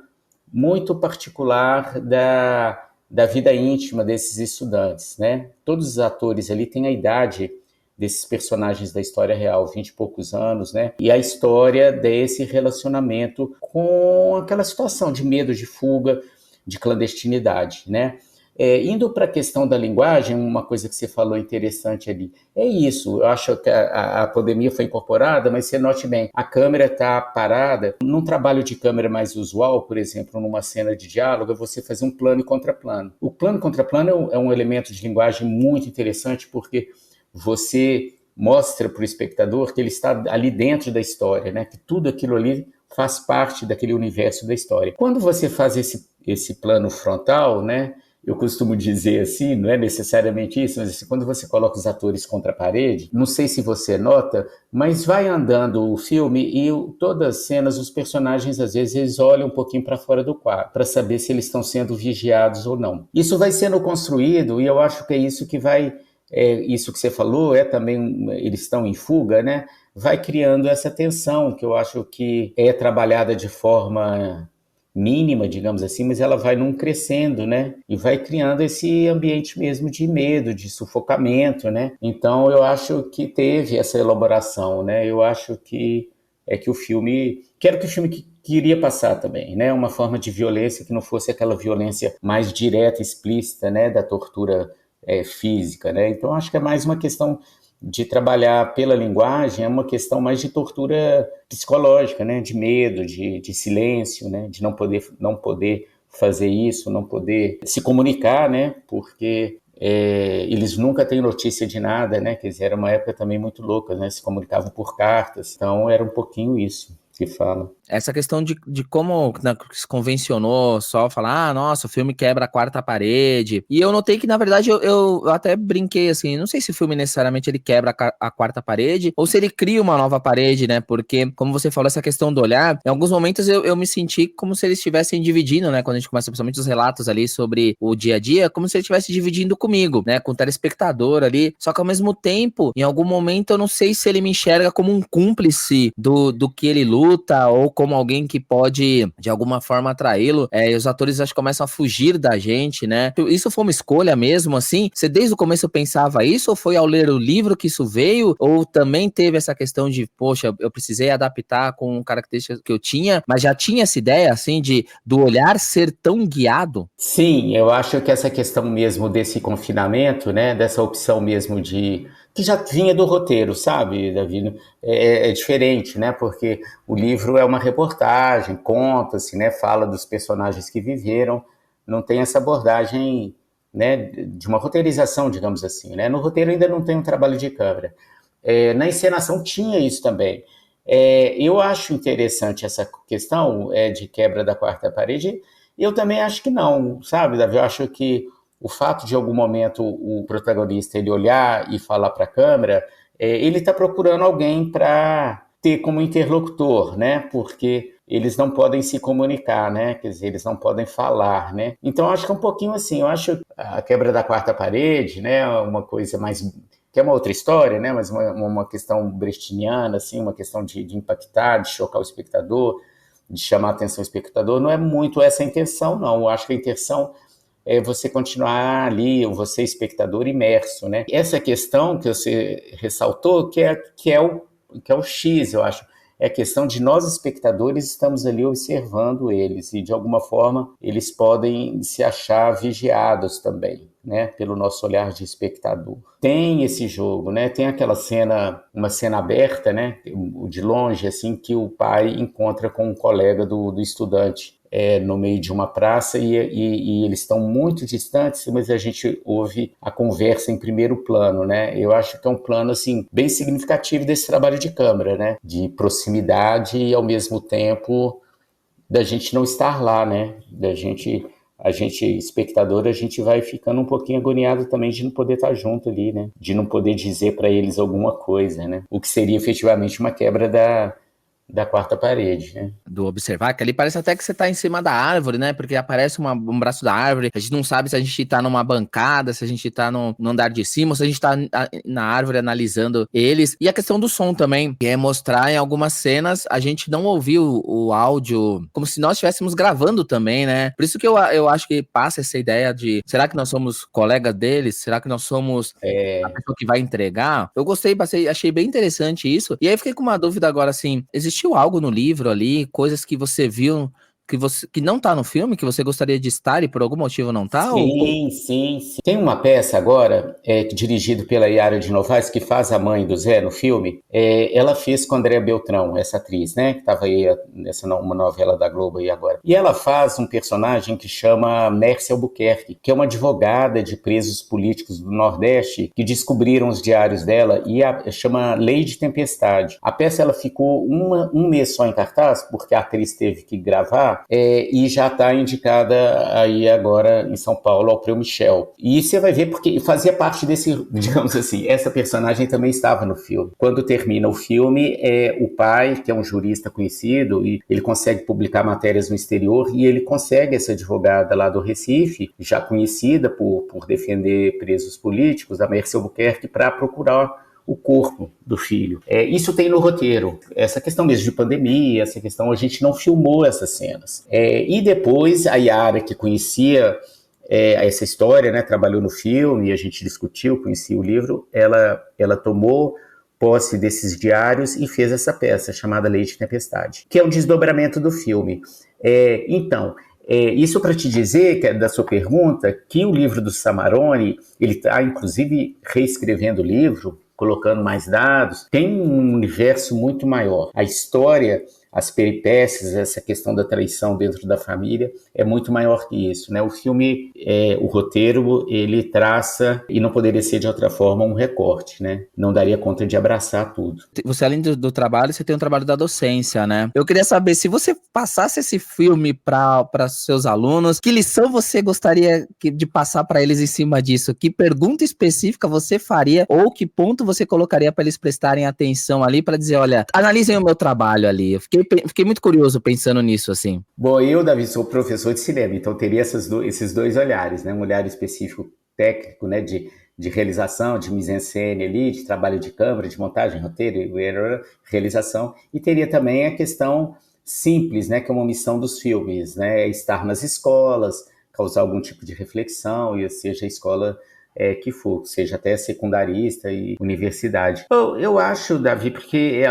muito particular da vida íntima desses estudantes, né? Todos os atores ali têm a idade desses personagens da história real, 20 e poucos anos, né? E a história desse relacionamento com aquela situação de medo, de fuga, de clandestinidade, né? Indo para a questão da linguagem, uma coisa que você falou interessante ali, é isso, eu acho que a pandemia foi incorporada, mas você note bem, a câmera está parada, num trabalho de câmera mais usual, por exemplo, numa cena de diálogo, é você fazer um plano e contraplano. O plano e contraplano é um elemento de linguagem muito interessante, porque você mostra para o espectador que ele está ali dentro da história, né? Que tudo aquilo ali faz parte daquele universo da história. Quando você faz esse plano frontal, né? Eu costumo dizer assim, não é necessariamente isso, mas assim, quando você coloca os atores contra a parede, não sei se você nota, mas vai andando o filme e todas as cenas, os personagens, às vezes, eles olham um pouquinho para fora do quadro, para saber se eles estão sendo vigiados ou não. Isso vai sendo construído e eu acho que é isso que vai... isso que você falou, também eles estão em fuga, né? Vai criando essa tensão que eu acho que é trabalhada de forma mínima, digamos assim, mas ela vai crescendo, né? E vai criando esse ambiente mesmo de medo, de sufocamento, né? Então eu acho que teve essa elaboração, né? Eu acho que que o filme... que era o que o filme queria passar também, né? Uma forma de violência que não fosse aquela violência mais direta, explícita, né? Da tortura física, né? Então acho que é mais uma questão de trabalhar pela linguagem, é uma questão mais de tortura psicológica, né? De medo, de silêncio, né? De não poder fazer isso, não poder se comunicar, né? Porque eles nunca têm notícia de nada, né? Quer dizer, era uma época também muito louca, né? Se comunicavam por cartas, então era um pouquinho isso que fala. Essa questão de como se convencionou só falar, nossa, o filme quebra a quarta parede. E eu notei que, na verdade, eu até brinquei assim, não sei se o filme necessariamente ele quebra a quarta parede, ou se ele cria uma nova parede, né? Porque, como você falou, essa questão do olhar, em alguns momentos eu me senti como se eles estivessem dividindo, né? Quando a gente começa, principalmente os relatos ali sobre o dia a dia, como se ele estivesse dividindo comigo, né? Com o telespectador ali. Só que, ao mesmo tempo, em algum momento, eu não sei se ele me enxerga como um cúmplice do que ele luta, seduta ou como alguém que pode, de alguma forma, atraí-lo. E os atores, acho que começam a fugir da gente, né? Isso foi uma escolha mesmo, assim? Você desde o começo pensava isso ou foi ao ler o livro que isso veio? Ou também teve essa questão de, poxa, eu precisei adaptar com características que eu tinha, mas já tinha essa ideia, assim, do olhar ser tão guiado? Sim, eu acho que essa questão mesmo desse confinamento, né, dessa opção mesmo que já vinha do roteiro, sabe, Davi? É diferente, né, porque o livro é uma reportagem, conta-se, né, fala dos personagens que viveram, não tem essa abordagem, né, de uma roteirização, digamos assim, né, no roteiro ainda não tem um trabalho de câmera. Na encenação tinha isso também. Eu acho interessante essa questão de quebra da quarta parede. Eu também acho que não, sabe, Davi? Eu acho que o fato de, em algum momento, o protagonista ele olhar e falar para a câmera, ele está procurando alguém para ter como interlocutor, né? Porque eles não podem se comunicar, né? Quer dizer, eles não podem falar, né? Então, eu acho que é um pouquinho assim. Eu acho a quebra da quarta parede, né? Uma coisa mais... que é uma outra história, né? Mas uma questão brechtiana, assim, uma questão de impactar, de chocar o espectador, de chamar a atenção do espectador, não é muito essa a intenção, não. Eu acho que a intenção é você continuar ali, você espectador imerso, né? Essa questão que você ressaltou, que é o X, eu acho, é a questão de nós espectadores estamos ali observando eles e de alguma forma eles podem se achar vigiados também, né, pelo nosso olhar de espectador. Tem esse jogo, né? Tem aquela cena, uma cena aberta, né, de longe, assim, que o pai encontra com um colega do estudante no meio de uma praça e eles estão muito distantes, mas a gente ouve a conversa em primeiro plano, né? Eu acho que é um plano, assim, bem significativo desse trabalho de câmera, né? De proximidade e, ao mesmo tempo, da gente não estar lá, né? A gente, espectador, a gente vai ficando um pouquinho agoniado também de não poder estar junto ali, né? De não poder dizer para eles alguma coisa, né? O que seria efetivamente uma quebra da quarta parede, né? Do observar, que ali parece até que você tá em cima da árvore, né? Porque aparece um braço da árvore, a gente não sabe se a gente tá numa bancada, se a gente tá no andar de cima, ou se a gente tá na árvore analisando eles. E a questão do som também, que é mostrar em algumas cenas, a gente não ouviu o áudio como se nós estivéssemos gravando também, né? Por isso que eu acho que passa essa ideia de, será que nós somos colegas deles? Será que nós somos a pessoa que vai entregar? Eu gostei, achei bem interessante isso. E aí eu fiquei com uma dúvida agora, assim, existiu algo no livro ali, coisas que você viu que não tá no filme, que você gostaria de estar e por algum motivo não tá? Sim. Tem uma peça agora, dirigida pela Yara de Novaes, que faz a mãe do Zé no filme. Ela fez com a Andréa Beltrão, essa atriz, né? Que estava aí uma novela da Globo aí agora. E ela faz um personagem que chama Mércia Albuquerque, que é uma advogada de presos políticos do Nordeste que descobriram os diários dela e chama Lei de Tempestade. A peça ela ficou um mês só em cartaz, porque a atriz teve que gravar, e já está indicada aí agora em São Paulo ao Prêmio Michel. E você vai ver porque fazia parte desse, digamos assim, essa personagem também estava no filme. Quando termina o filme, o pai, que é um jurista conhecido, e ele consegue publicar matérias no exterior, e ele consegue essa advogada lá do Recife, já conhecida por defender presos políticos, a Mércia Albuquerque, para procurar o corpo do filho. Isso tem no roteiro. Essa questão mesmo de pandemia, essa questão, a gente não filmou essas cenas. E depois a Yara, que conhecia essa história, né, trabalhou no filme, a gente discutiu, conhecia o livro, ela tomou posse desses diários e fez essa peça chamada Lei de Tempestade, que é um desdobramento do filme. Isso para te dizer, que é da sua pergunta, que o livro do Samarone, ele está inclusive reescrevendo o livro, colocando mais dados, tem um universo muito maior. A história, as peripécias, essa questão da traição dentro da família é muito maior que isso, né? O filme, o roteiro, ele traça, e não poderia ser de outra forma, um recorte, né? Não daria conta de abraçar tudo. Você, além do trabalho, você tem um trabalho da docência, né? Eu queria saber, se você passasse esse filme para seus alunos, que lição você gostaria de passar para eles em cima disso? Que pergunta específica você faria, ou que ponto você colocaria para eles prestarem atenção ali, para dizer, olha, analisem o meu trabalho ali. Eu fiquei muito curioso pensando nisso, assim. Bom, eu, Davi, sou professor de cinema, então teria esses dois olhares, né? Um olhar específico técnico, né? De de realização, de mise-en-scène ali, de trabalho de câmera, de montagem, roteiro, realização, e teria também a questão simples, né, que é uma missão dos filmes, né, estar nas escolas, causar algum tipo de reflexão, e seja a escola que for, seja até secundarista e universidade. Eu acho, Davi, porque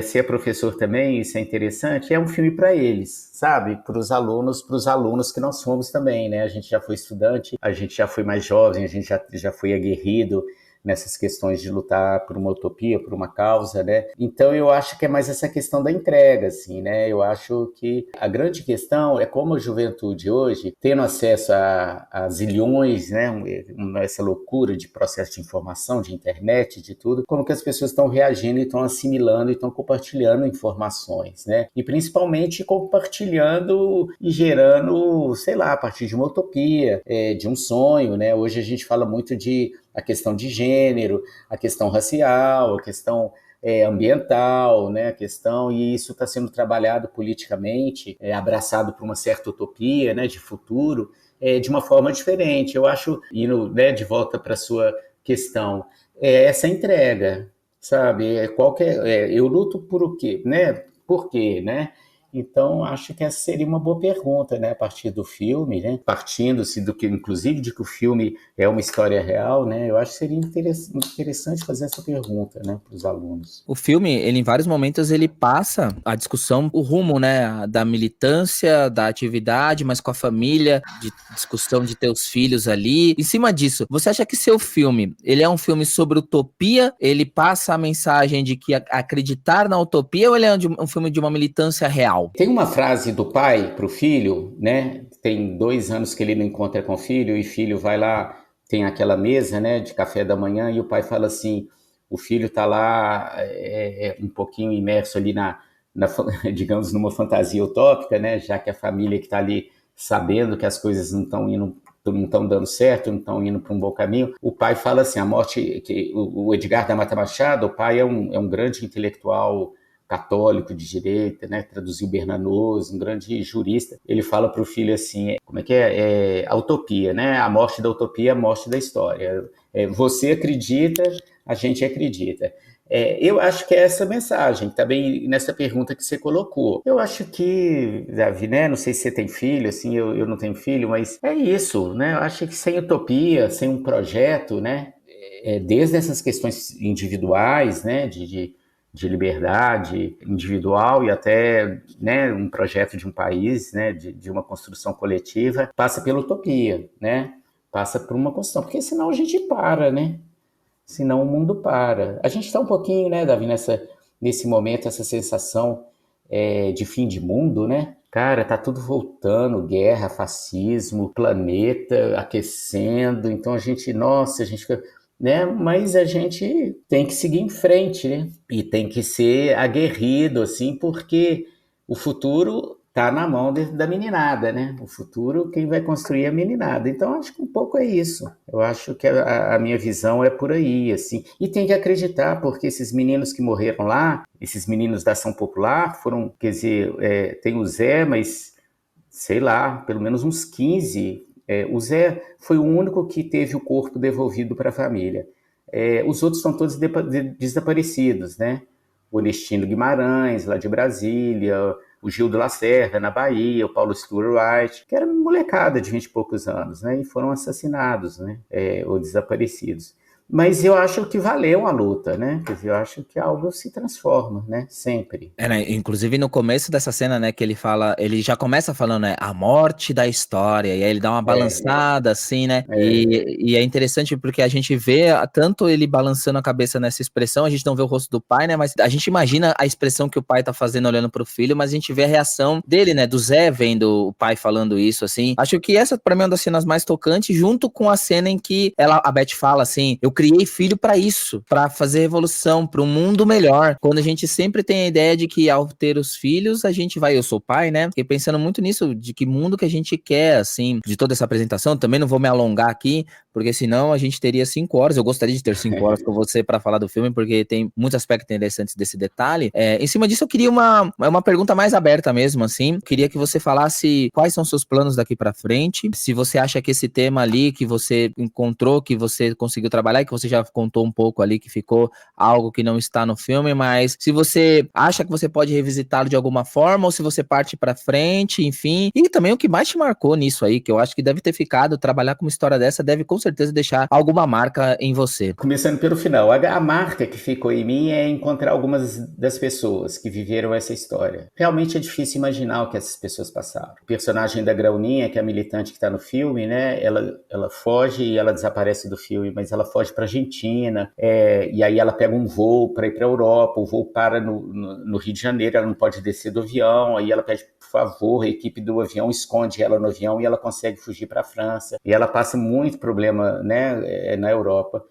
você é professor também, isso é interessante, é um filme para eles, sabe? Para os alunos que nós somos também, né? A gente já foi estudante, a gente já foi mais jovem, a gente já foi aguerrido nessas questões de lutar por uma utopia, por uma causa, né? Então eu acho que é mais essa questão da entrega, assim, né? Eu acho que a grande questão é como a juventude hoje, tendo acesso a zilhões, né? Essa loucura de processo de informação, de internet, de tudo, como que as pessoas estão reagindo e estão assimilando e estão compartilhando informações, né? E principalmente compartilhando e gerando, sei lá, a partir de uma utopia, de um sonho, né? Hoje a gente fala muito a questão de gênero, a questão racial, a questão ambiental, né, a questão, e isso está sendo trabalhado politicamente, abraçado por uma certa utopia, né, de futuro, de uma forma diferente. Eu acho, indo, né, de volta para a sua questão, essa entrega, sabe? Eu luto por o quê? Né? Por quê, né? Então, acho que essa seria uma boa pergunta, né, a partir do filme, né, partindo-se do que, inclusive, de que o filme é uma história real, né, eu acho que seria interessante fazer essa pergunta, né, para os alunos. O filme, ele em vários momentos, ele passa a discussão, o rumo, né, da militância, da atividade, mas com a família, de discussão de ter os filhos ali. Em cima disso, você acha que seu filme, ele é um filme sobre utopia? Ele passa a mensagem de que acreditar na utopia, ou ele é um filme de uma militância real? Tem uma frase do pai para o filho, né? Tem 2 anos que ele não encontra com o filho, e o filho vai lá, tem aquela mesa, né, de café da manhã, e o pai fala assim, o filho está lá um pouquinho imerso ali digamos, numa fantasia utópica, né? Já que a família que está ali sabendo que as coisas não estão dando certo, não estão indo para um bom caminho, o pai fala assim, a morte, que o Edgar da Mata Machado, o pai é um grande intelectual católico de direita, né, traduziu Bernanos, um grande jurista, ele fala para o filho assim, como é que a utopia, né, a morte da utopia, a morte da história, você acredita, a gente acredita. Eu acho que é essa mensagem, também nessa pergunta que você colocou. Eu acho que, Davi, né, não sei se você tem filho, assim, eu não tenho filho, mas é isso, né, eu acho que sem utopia, sem um projeto, né, desde essas questões individuais, né, de liberdade individual e até, né, um projeto de um país, né, de uma construção coletiva, passa pela utopia, né, passa por uma construção, porque senão a gente para, né, senão o mundo para. A gente está um pouquinho, né, Davi, nesse momento, essa sensação de fim de mundo, né, cara, tá tudo voltando, guerra, fascismo, planeta aquecendo, então a gente fica... né? Mas a gente tem que seguir em frente, né? E tem que ser aguerrido, assim, porque o futuro está na mão da meninada, né? O futuro, quem vai construir é a meninada. Então, acho que um pouco é isso. Eu acho que a minha visão é por aí, assim. E tem que acreditar, porque esses meninos que morreram lá, esses meninos da ação popular, foram, quer dizer, tem o Zé, mas, sei lá, pelo menos uns 15... o Zé foi o único que teve o corpo devolvido para a família. Os outros estão todos desaparecidos, né? O Onestino Guimarães, lá de Brasília, o Gildo Lacerda, na Bahia, o Paulo Stuart Wright, que era molecada de 20 e poucos anos, né? E foram assassinados, né? Ou desaparecidos. Mas eu acho que valeu a luta, né? Quer dizer, eu acho que algo se transforma, né? Sempre. Né? Inclusive no começo dessa cena, né, que ele fala, ele já começa falando, né, a morte da história, e aí ele dá uma balançada, assim, né? E é interessante porque a gente vê tanto ele balançando a cabeça nessa expressão, a gente não vê o rosto do pai, né? Mas a gente imagina a expressão que o pai tá fazendo olhando pro filho, mas a gente vê a reação dele, né? Do Zé vendo o pai falando isso, assim. Acho que essa, pra mim, é uma das cenas mais tocantes, junto com a cena em que a Beth fala assim, eu criei filho pra isso, pra fazer revolução, pra um mundo melhor. Quando a gente sempre tem a ideia de que ao ter os filhos, a gente vai, eu sou pai, né? Fiquei pensando muito nisso, de que mundo que a gente quer, assim, de toda essa apresentação, também não vou me alongar aqui, porque senão a gente teria 5 horas. Eu gostaria de ter 5 horas com você para falar do filme, porque tem muitos aspectos interessantes desse detalhe. Em cima disso, eu queria uma pergunta mais aberta mesmo, assim. Queria que você falasse quais são seus planos daqui para frente, se você acha que esse tema ali que você encontrou, que você conseguiu trabalhar, e que você já contou um pouco ali, que ficou algo que não está no filme, mas se você acha que você pode revisitá-lo de alguma forma, ou se você parte para frente, enfim. E também o que mais te marcou nisso aí, que eu acho que deve ter ficado, trabalhar com uma história dessa deve com certeza deixar alguma marca em você. Começando pelo final, a marca que ficou em mim é encontrar algumas das pessoas que viveram essa história. Realmente é difícil imaginar o que essas pessoas passaram. O personagem da Grauninha, que é a militante que está no filme, né, ela foge e ela desaparece do filme, mas ela foge para a Argentina, e aí ela pega um voo para ir para a Europa, o voo para no Rio de Janeiro, ela não pode descer do avião, aí ela pede por favor, a equipe do avião esconde ela no avião e ela consegue fugir para a França, e ela passa muito problema, né, na Europa.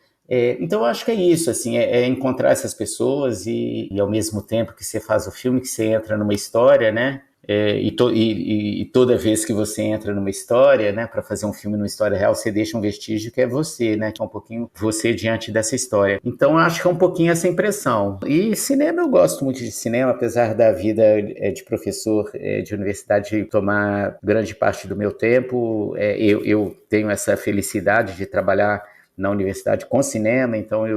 Então eu acho que é isso, assim, é encontrar essas pessoas e ao mesmo tempo que você faz o filme, que você entra numa história, né, e toda vez que você entra numa história, né, para fazer um filme numa história real, você deixa um vestígio que é você, né, que é um pouquinho você diante dessa história. Então eu acho que é um pouquinho essa impressão. E cinema, eu gosto muito de cinema, apesar da vida de professor de universidade tomar grande parte do meu tempo, eu tenho essa felicidade de trabalhar na universidade com cinema, então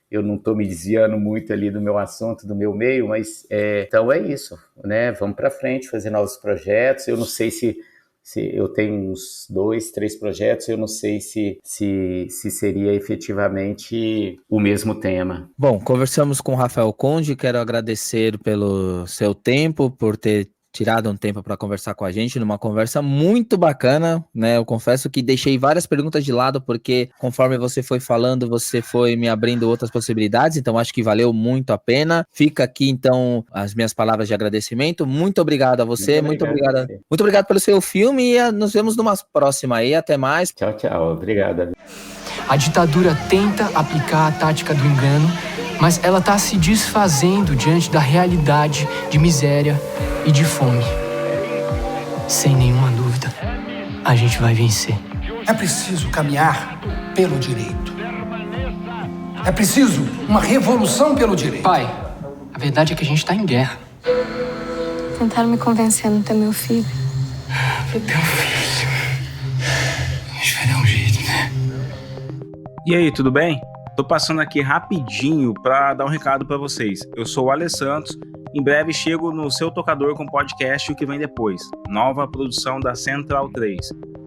eu não estou me desviando muito ali do meu assunto, do meu meio, mas então é isso, né? Vamos para frente, fazer novos projetos. Eu não sei se eu tenho uns 2, 3 projetos, eu não sei se seria efetivamente o mesmo tema. Bom, conversamos com o Rafael Conde, quero agradecer pelo seu tempo, por ter tirado um tempo para conversar com a gente, numa conversa muito bacana, né? Eu confesso que deixei várias perguntas de lado, porque conforme você foi falando, você foi me abrindo outras possibilidades, então acho que valeu muito a pena. Fica aqui, então, as minhas palavras de agradecimento. Muito obrigado a você, muito obrigado pelo seu filme e nos vemos numa próxima aí. Até mais. Tchau, tchau. Obrigado. A ditadura tenta aplicar a tática do engano, mas ela está se desfazendo diante da realidade de miséria e de fome. Sem nenhuma dúvida, a gente vai vencer. É preciso caminhar pelo direito. É preciso uma revolução pelo direito. Pai, a verdade é que a gente está em guerra. Tentaram me convencer a não ter meu filho. Pro teu filho. A gente vai dar um jeito, né? E aí, tudo bem? Tô passando aqui rapidinho para dar um recado para vocês. Eu sou o Ale Santos. Em breve chego no seu tocador com o podcast O Que Vem Depois, nova produção da Central 3.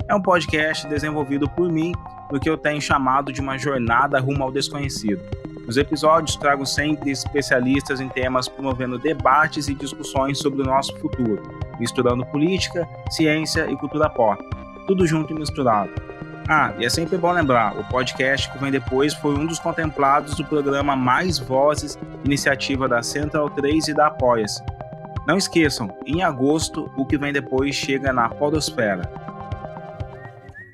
É um podcast desenvolvido por mim no que eu tenho chamado de uma jornada rumo ao desconhecido. Nos episódios trago sempre especialistas em temas promovendo debates e discussões sobre o nosso futuro, misturando política, ciência e cultura pop, tudo junto e misturado. E é sempre bom lembrar, o podcast que vem depois foi um dos contemplados do programa Mais Vozes, iniciativa da Central 3 e da Apoia-se. Não esqueçam, em agosto, o que vem depois chega na podosfera.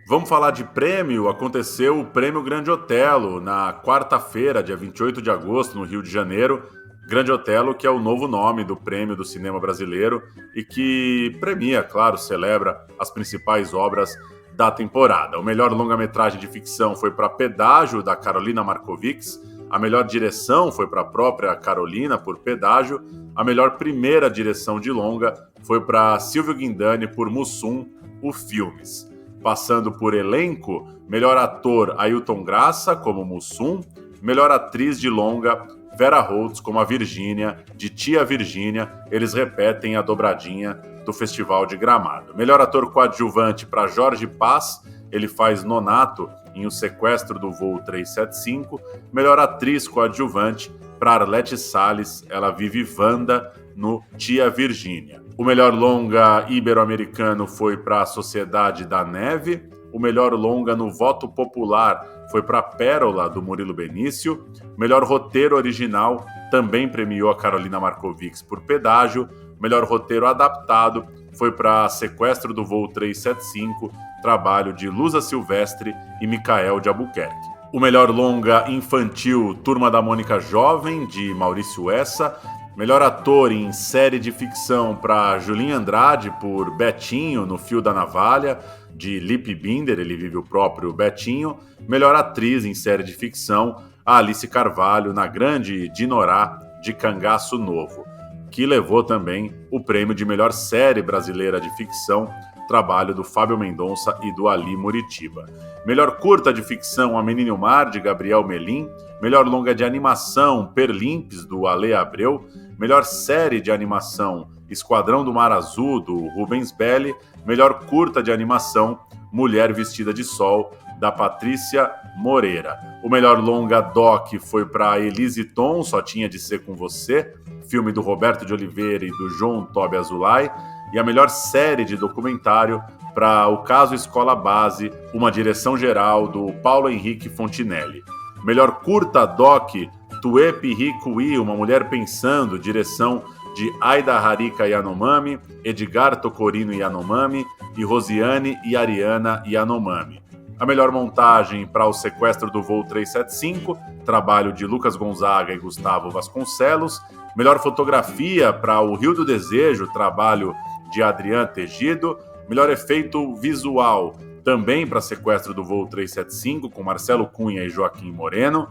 Vamos falar de prêmio? Aconteceu o Prêmio Grande Otelo na quarta-feira, dia 28 de agosto, no Rio de Janeiro. Grande Otelo, que é o novo nome do prêmio do cinema brasileiro e que premia, claro, celebra as principais obras da temporada. O melhor longa-metragem de ficção foi para Pedágio, da Carolina Markovics. A melhor direção foi para a própria Carolina, por Pedágio. A melhor primeira direção de longa foi para Silvio Guindani, por Mussum, o Filmes. Passando por elenco, melhor ator Ailton Graça, como Mussum. Melhor atriz de longa, Vera Holtz, como a Virgínia, de Tia Virgínia. Eles repetem a dobradinha do Festival de Gramado. Melhor ator coadjuvante para Jorge Paz, ele faz Nonato em O Sequestro do Voo 375. Melhor atriz coadjuvante para Arlete Salles, ela vive Wanda no Tia Virgínia. O melhor longa ibero-americano foi para A Sociedade da Neve. O melhor longa no voto popular foi para Pérola, do Murilo Benício. O melhor roteiro original também premiou a Carolina Markovics por Pedágio. O melhor roteiro adaptado foi para Sequestro do Voo 375, trabalho de Lusa Silvestre e Micael de Albuquerque. O melhor longa infantil, Turma da Mônica Jovem, de Maurício Essa. Melhor ator em série de ficção para Julinha Andrade, por Betinho, no Fio da Navalha. de Lipe Binder, ele vive o próprio Betinho. Melhor atriz em série de ficção, a Alice Carvalho, na grande Dinorá de Cangaço Novo, que levou também o prêmio de melhor série brasileira de ficção, trabalho do Fábio Mendonça e do Ali Muritiba. Melhor curta de ficção, A Menina e o Mar, de Gabriel Melim. Melhor longa de animação, Perlimpes, do Ale Abreu. Melhor série de animação, Esquadrão do Mar Azul, do Rubens Belli. Melhor curta de animação, Mulher Vestida de Sol, da Patrícia Moreira. O melhor longa doc foi para Elise Tom, Só Tinha de Ser Com Você, filme do Roberto de Oliveira e do João Tobi Azulay. E a melhor série de documentário para O Caso Escola Base, uma direção geral do Paulo Henrique Fontinelli. Melhor curta doc, Tuê Pirri Cui, Uma Mulher Pensando, direção de Aida Harika Yanomami, Edgar Tocorino Yanomami e Rosiane e Ariana Yanomami. A melhor montagem para O Sequestro do Voo 375, trabalho de Lucas Gonzaga e Gustavo Vasconcelos. Melhor fotografia para O Rio do Desejo, trabalho de Adriano Tegido. Melhor efeito visual, também para Sequestro do Voo 375, com Marcelo Cunha e Joaquim Moreno.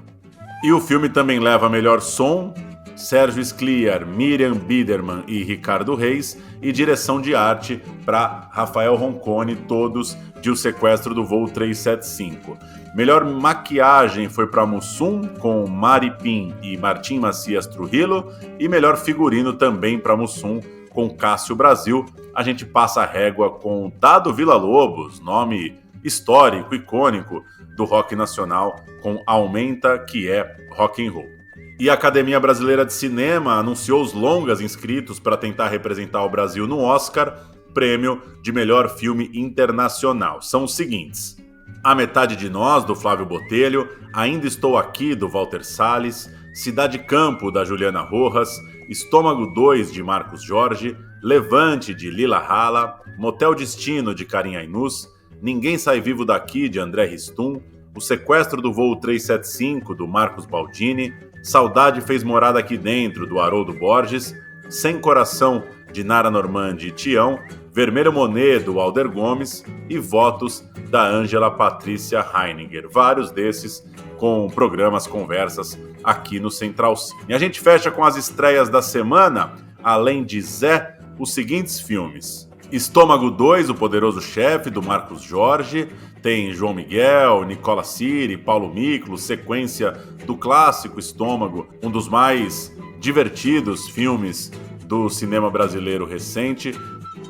E o filme também leva melhor som, Sérgio Scliar, Miriam Biderman e Ricardo Reis, e direção de arte para Rafael Roncone, todos de O Sequestro do Voo 375. Melhor maquiagem foi para Mussum, com Mari Pim e Martim Macias Trujillo, e melhor figurino também para Mussum, com Cássio Brasil. A gente passa a régua com Dado Villa-Lobos, nome histórico, icônico do rock nacional, com Aumenta, que é rock and roll. E a Academia Brasileira de Cinema anunciou os longas inscritos para tentar representar o Brasil no Oscar, prêmio de melhor filme internacional. São os seguintes: A Metade de Nós, do Flávio Botelho, Ainda Estou Aqui, do Walter Salles, Cidade Campo, da Juliana Rojas, Estômago 2, de Marcos Jorge, Levante, de Lila Hala, Motel Destino, de Karim Ainus, Ninguém Sai Vivo Daqui, de André Ristum, O Sequestro do Voo 375, do Marcos Baldini, Saudade Fez Morada Aqui Dentro, do Haroldo Borges, Sem Coração, de Nara Normandi e Tião, Vermelho Monet, do Alder Gomes, e Votos, da Ângela Patrícia Heininger. Vários desses com programas, conversas aqui no Central Cine. E a gente fecha com as estreias da semana, além de Zé, os seguintes filmes: Estômago 2, O Poderoso Chefe, do Marcos Jorge. Tem João Miguel, Nicola Siri, Paulo Miklos, sequência do clássico Estômago, um dos mais divertidos filmes do cinema brasileiro recente.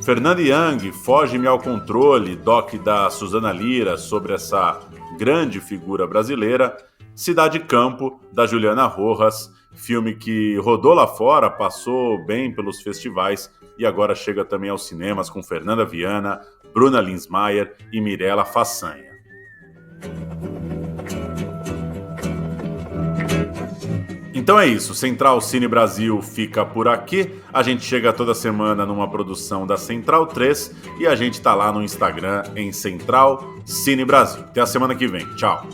Fernanda Young, Foge-me ao Controle, doc da Suzana Lira sobre essa grande figura brasileira. Cidade Campo, da Juliana Rojas, filme que rodou lá fora, passou bem pelos festivais e agora chega também aos cinemas com Fernanda Viana, Bruna Linsmeyer e Mirella Façanha. Então é isso, Central Cine Brasil fica por aqui. A gente chega toda semana numa produção da Central 3 e a gente tá lá no Instagram em Central Cine Brasil. Até a semana que vem. Tchau!